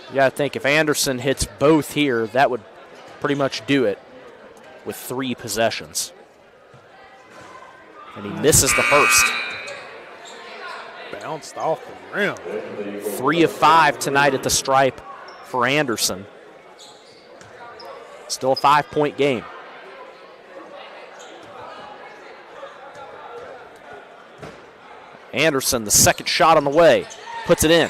You got to think if Anderson hits both here, that would pretty much do it with 3 possessions. And he misses the first. Bounced off the rim. 3 of 5 tonight at the stripe for Anderson. Still a 5-point game. Anderson, the second shot on the way, puts it in.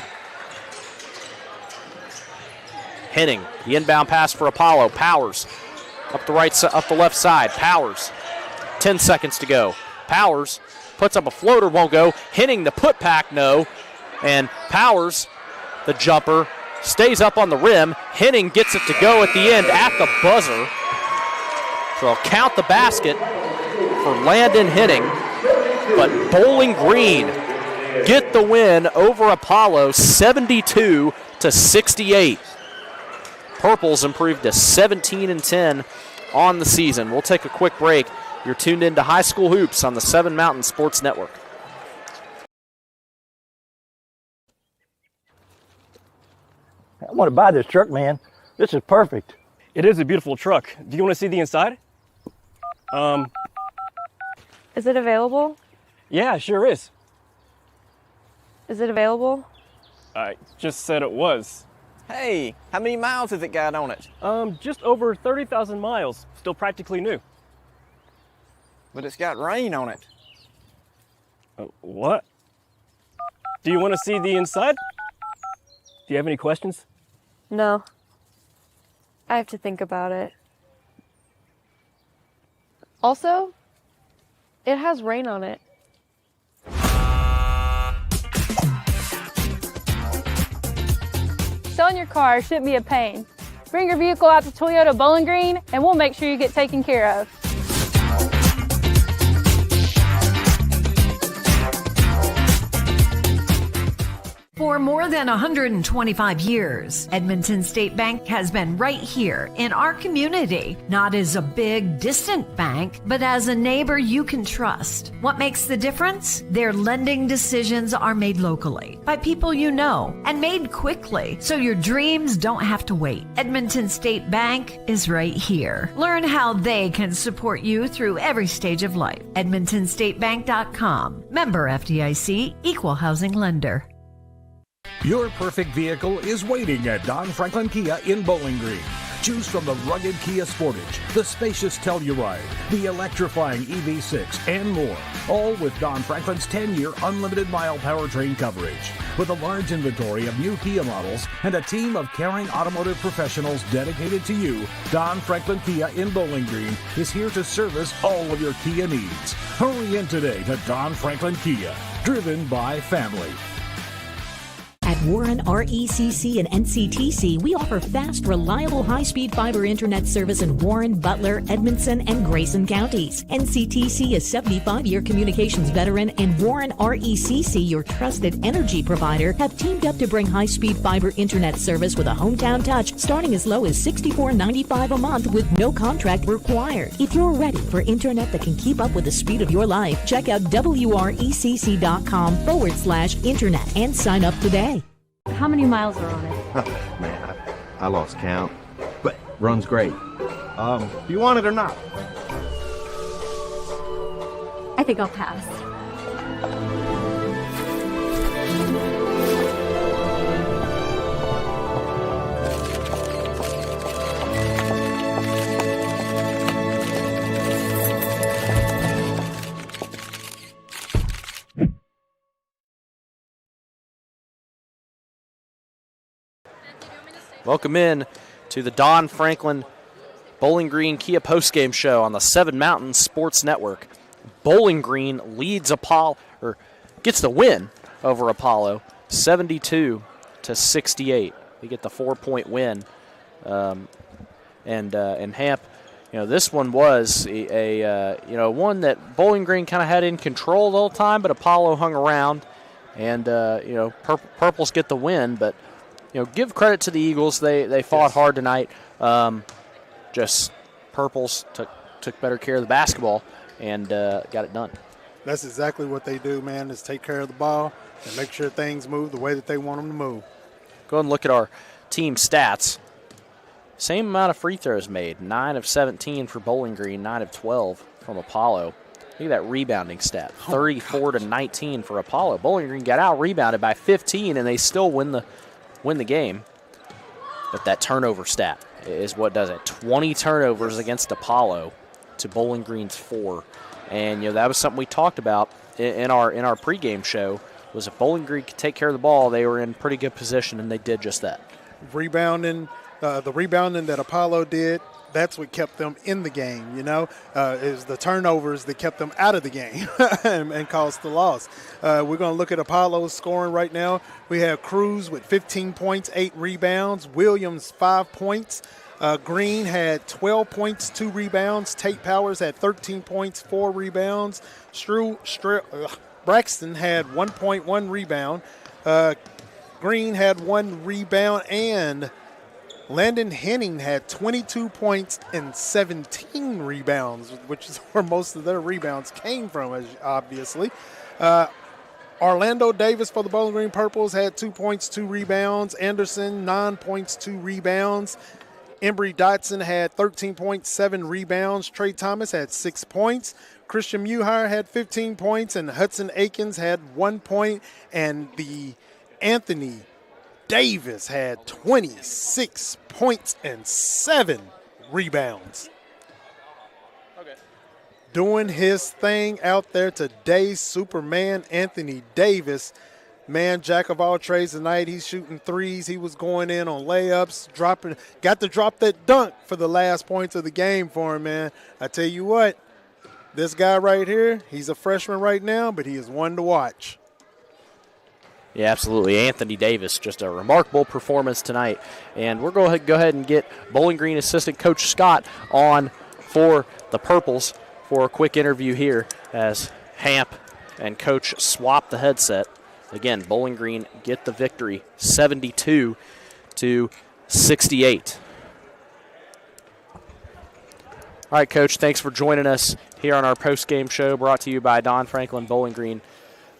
Henning, the inbound pass for Apollo. Powers up the left side. Powers, 10 seconds to go. Powers puts up a floater, won't go. Henning, the put back, no. And Powers, the jumper, stays up on the rim. Henning gets it to go at the end at the buzzer. So I'll count the basket for Landon Henning. But Bowling Green get the win over Apollo, 72-68. Purples improved to 17-10 on the season. We'll take a quick break. You're tuned in to High School Hoops on the 7 Mountain Sports Network. I want to buy this truck, man. This is perfect. It is a beautiful truck. Do you want to see the inside? Is it available? Yeah, sure is. Is it available? I just said it was. Hey, how many miles has it got on it? Just over 30,000 miles. Still practically new. But it's got rain on it. What? Do you want to see the inside? Do you have any questions? No. I have to think about it. Also, it has rain on it. Selling your car shouldn't be a pain. Bring your vehicle out to Toyota Bowling Green and we'll make sure you get taken care of. For more than 125 years, Edmonton State Bank has been right here in our community, not as a big, distant bank, but as a neighbor you can trust. What makes the difference? Their lending decisions are made locally by people you know and made quickly, so your dreams don't have to wait. Edmonton State Bank is right here. Learn how they can support you through every stage of life. EdmontonStateBank.com. Member FDIC, Equal Housing Lender. Your perfect vehicle is waiting at Don Franklin Kia in Bowling Green. Choose from the rugged Kia Sportage, the spacious Telluride, the electrifying EV6, and more. All with Don Franklin's 10-year unlimited mile powertrain coverage. With a large inventory of new Kia models and a team of caring automotive professionals dedicated to you, Don Franklin Kia in Bowling Green is here to service all of your Kia needs. Hurry in today to Don Franklin Kia, driven by family. At Warren RECC and NCTC, we offer fast, reliable, high-speed fiber internet service in Warren, Butler, Edmondson, and Grayson counties. NCTC is 75-year communications veteran, and Warren RECC, your trusted energy provider, have teamed up to bring high-speed fiber internet service with a hometown touch starting as low as $64.95 a month with no contract required. If you're ready for internet that can keep up with the speed of your life, check out WRECC.com/internet and sign up today. How many miles are on it? Man, I lost count, but runs great. Do you want it or not? I think I'll pass. Welcome in to the Don Franklin Bowling Green Kia postgame show on the 7 Mountain Sports Network. Bowling Green leads gets the win over Apollo, 72-68. They get the 4-point win, and Hamp. This one was one that Bowling Green kind of had in control the whole time, but Apollo hung around, and Purples get the win, but. Give credit to the Eagles. They fought hard tonight. Just Purples took better care of the basketball and got it done. That's exactly what they do, man, is take care of the ball and make sure things move the way that they want them to move. Go ahead and look at our team stats. Same amount of free throws made, 9 of 17 for Bowling Green, 9 of 12 from Apollo. Look at that rebounding stat, 34-19 for Apollo. Bowling Green got out-rebounded by 15, and they still win the game. But that turnover stat is what does it. 20 turnovers against Apollo to Bowling Green's 4. And, that was something we talked about in our pregame show, was if Bowling Green could take care of the ball, they were in pretty good position, and they did just that. Rebounding, the rebounding that Apollo did, that's what kept them in the game, is the turnovers that kept them out of the game and caused the loss. We're going to look at Apollo's scoring right now. We have Cruz with 15 points, 8 rebounds. Williams, 5 points. Green had 12 points, 2 rebounds. Tate Powers had 13 points, 4 rebounds. Braxton had 1.1 rebound. Green had 1 rebound, and Landon Henning had 22 points and 17 rebounds, which is where most of their rebounds came from, obviously. Orlando Davis for the Bowling Green Purples had 2 points, 2 rebounds. Anderson, 9 points, 2 rebounds. Embry Dotson had 13 points, 7 rebounds. Trey Thomas had 6 points. Christian Muhire had 15 points, and Hudson Akins had 1 point. And the Anthony Davis had 26 points and 7 rebounds. Doing his thing out there today, Superman Anthony Davis. Man, jack of all trades tonight. He's shooting threes. He was going in on layups, got to drop that dunk for the last points of the game for him, man. I tell you what, this guy right here, he's a freshman right now, but he is one to watch. Yeah, absolutely. Anthony Davis, just a remarkable performance tonight. And we're going to go ahead and get Bowling Green assistant Coach Scott on for the Purples for a quick interview here as Hamp and Coach swap the headset. Again, Bowling Green get the victory, 72-68. All right, Coach, thanks for joining us here on our post-game show brought to you by Don Franklin Bowling Green.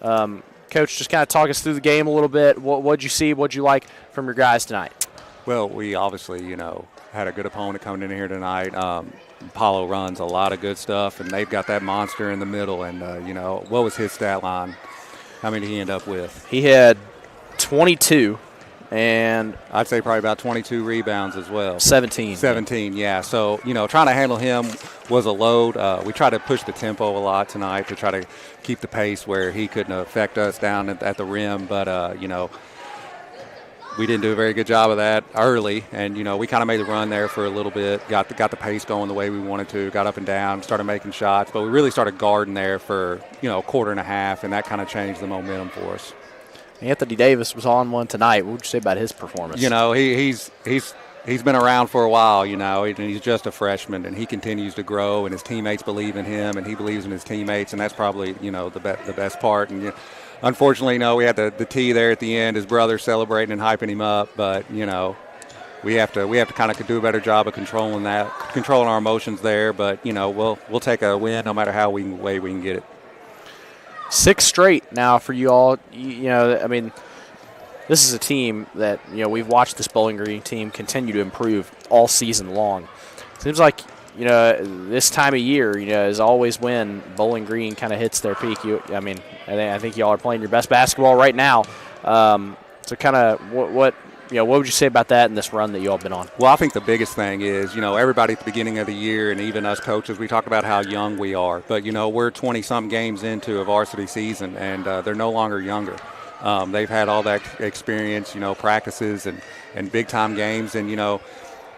Coach, just kind of talk us through the game a little bit. What'd you see? What'd you like from your guys tonight? Well, we obviously, had a good opponent coming in here tonight. Apollo runs a lot of good stuff, and they've got that monster in the middle. And, what was his stat line? How many did he end up with? He had 22, and I'd say probably about 22 rebounds as well. 17, yeah. So, trying to handle him was a load. We tried to push the tempo a lot tonight to try to keep the pace where he couldn't affect us down at the rim. But, we didn't do a very good job of that early. And, we kind of made the run there for a little bit, got the pace going the way we wanted to, got up and down, started making shots. But we really started guarding there for, a quarter and a half, and that kind of changed the momentum for us. Anthony Davis was on one tonight. What would you say about his performance? He's been around for a while, and he's just a freshman, and he continues to grow, and his teammates believe in him, and he believes in his teammates, and that's probably, the best part. And, unfortunately, we had the T there at the end, his brother celebrating and hyping him up, but, we have to kind of do a better job of controlling our emotions there, but, we'll take a win no matter how way we can get it. 6 straight now for you all. This is a team that, we've watched this Bowling Green team continue to improve all season long. Seems like, this time of year, is always when Bowling Green kind of hits their peak. I think y'all are playing your best basketball right now. So kind of what would you say about that and this run that you all have been on? Well, I think the biggest thing is, everybody at the beginning of the year and even us coaches, we talk about how young we are. But, we're 20-some games into a varsity season, and they're no longer younger. They've had all that experience, practices and big-time games. And,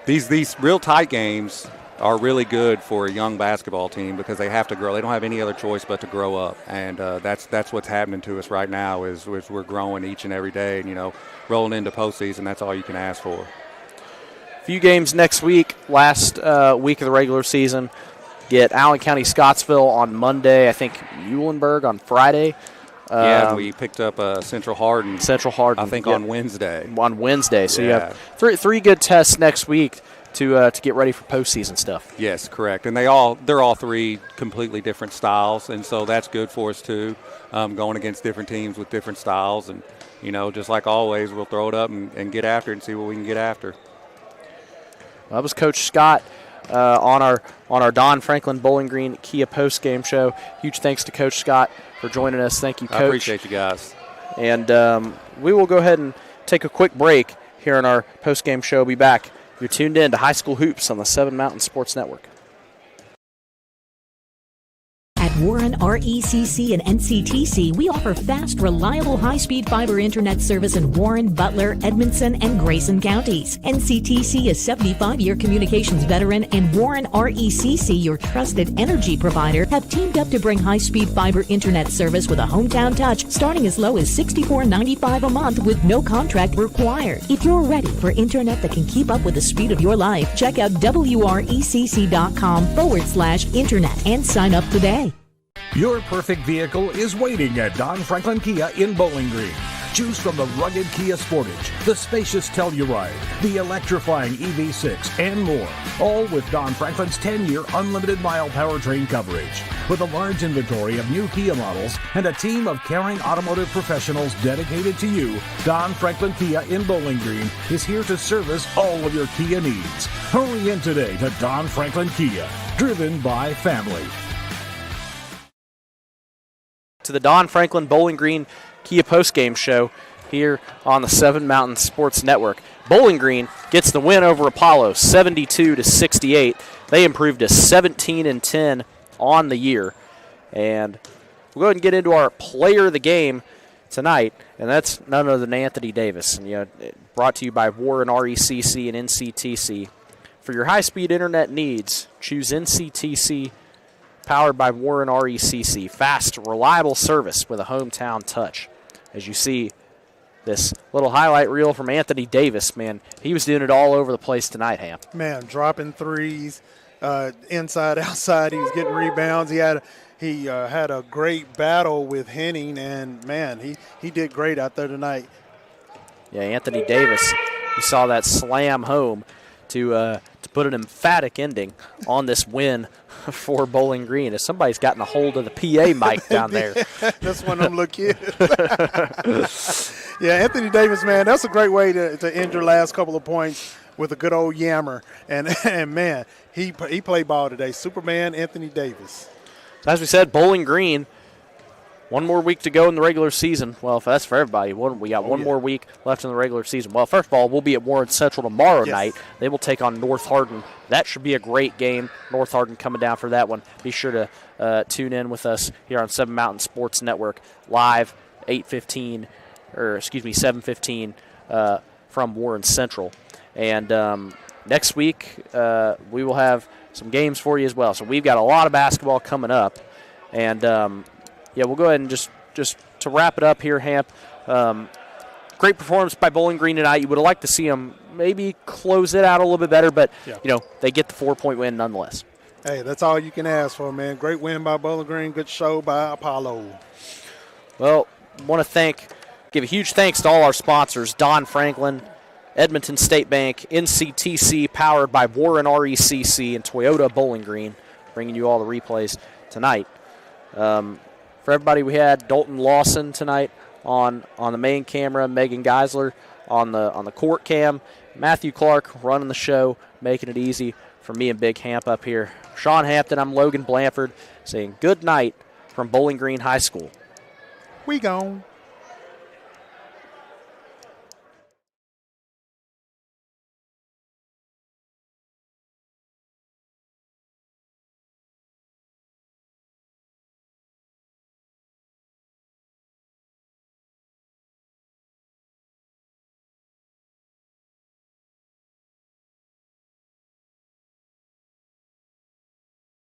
these real tight games are really good for a young basketball team because they have to grow. They don't have any other choice but to grow up. And that's what's happening to us right now is we're growing each and every day. And, rolling into postseason, that's all you can ask for. A few games next week, last week of the regular season. Get Allen County Scottsville on Monday. I think Eulenberg on Friday. And we picked up Central Hardin. I think on Wednesday. So you have three good tests next week to get ready for postseason stuff. Yes, correct. And they're all 3 completely different styles, and so that's good for us too. Going against different teams with different styles, and just like always, we'll throw it up and get after it and see what we can get after. That was Coach Scott on our Don Franklin Bowling Green Kia post game show. Huge thanks to Coach Scott for joining us. Thank you, Coach. I appreciate you guys. And we will go ahead and take a quick break here on our post game show. Be back. You're tuned in to High School Hoops on the 7 Mountain Sports Network. At Warren RECC and NCTC, we offer fast, reliable, high-speed fiber internet service in Warren, Butler, Edmondson, and Grayson counties. NCTC is 75-year communications veteran, and Warren RECC, your trusted energy provider, have teamed up to bring high-speed fiber internet service with a hometown touch starting as low as $64.95 a month with no contract required. If you're ready for internet that can keep up with the speed of your life, check out wrecc.com/internet and sign up today. Your perfect vehicle is waiting at Don Franklin Kia in Bowling Green. Choose from the rugged Kia Sportage, the spacious Telluride, the electrifying EV6, and more. All with Don Franklin's 10-year unlimited mile powertrain coverage. With a large inventory of new Kia models and a team of caring automotive professionals dedicated to you, Don Franklin Kia in Bowling Green is here to service all of your Kia needs. Hurry in today to Don Franklin Kia, driven by family. To the Don Franklin Bowling Green Kia postgame show here on the Seven Mountain Sports Network. Bowling Green gets the win over Apollo, 72-68. They improved to 17-10 on the year. And we'll go ahead and get into our player of the game tonight, and that's none other than Anthony Davis. And, brought to you by Warren RECC and NCTC. For your high-speed internet needs, choose NCTC, powered by Warren RECC. Fast, reliable service with a hometown touch. As you see this little highlight reel from Anthony Davis, man, he was doing it all over the place tonight, Ham. Man, dropping threes, inside, outside. He was getting rebounds. He had a great battle with Henning, and, man, he did great out there tonight. Yeah, Anthony Davis, you saw that slam home to put an emphatic ending on this win for Bowling Green, as somebody's gotten a hold of the PA mic down there. That's one of them little kids. Yeah, Anthony Davis, man, that's a great way to end your last couple of points with a good old yammer. And man, he played ball today. Superman Anthony Davis. As we said, Bowling Green, one more week to go in the regular season. Well, that's for everybody. We got one more week left in the regular season. Well, first of all, we'll be at Warren Central tomorrow night. They will take on North Hardin. That should be a great game. North Hardin coming down for that one. Be sure to tune in with us here on Seven Mountain Sports Network live 7:15 from Warren Central. And next week we will have some games for you as well. So we've got a lot of basketball coming up. And we'll go ahead and just to wrap it up here, Hamp. Great performance by Bowling Green tonight. You would have liked to see them maybe close it out a little bit better, but, they get the 4-point win nonetheless. Hey, that's all you can ask for, man. Great win by Bowling Green. Good show by Apollo. Well, want to give a huge thanks to all our sponsors, Don Franklin, Edmonton State Bank, NCTC, powered by Warren RECC, and Toyota Bowling Green, bringing you all the replays tonight. For everybody, we had Dalton Lawson tonight on the main camera, Megan Geisler on the court cam, Matthew Clark running the show, making it easy for me and Big Hamp up here. Sean Hampton, I'm Logan Blanford, saying good night from Bowling Green High School. We gone.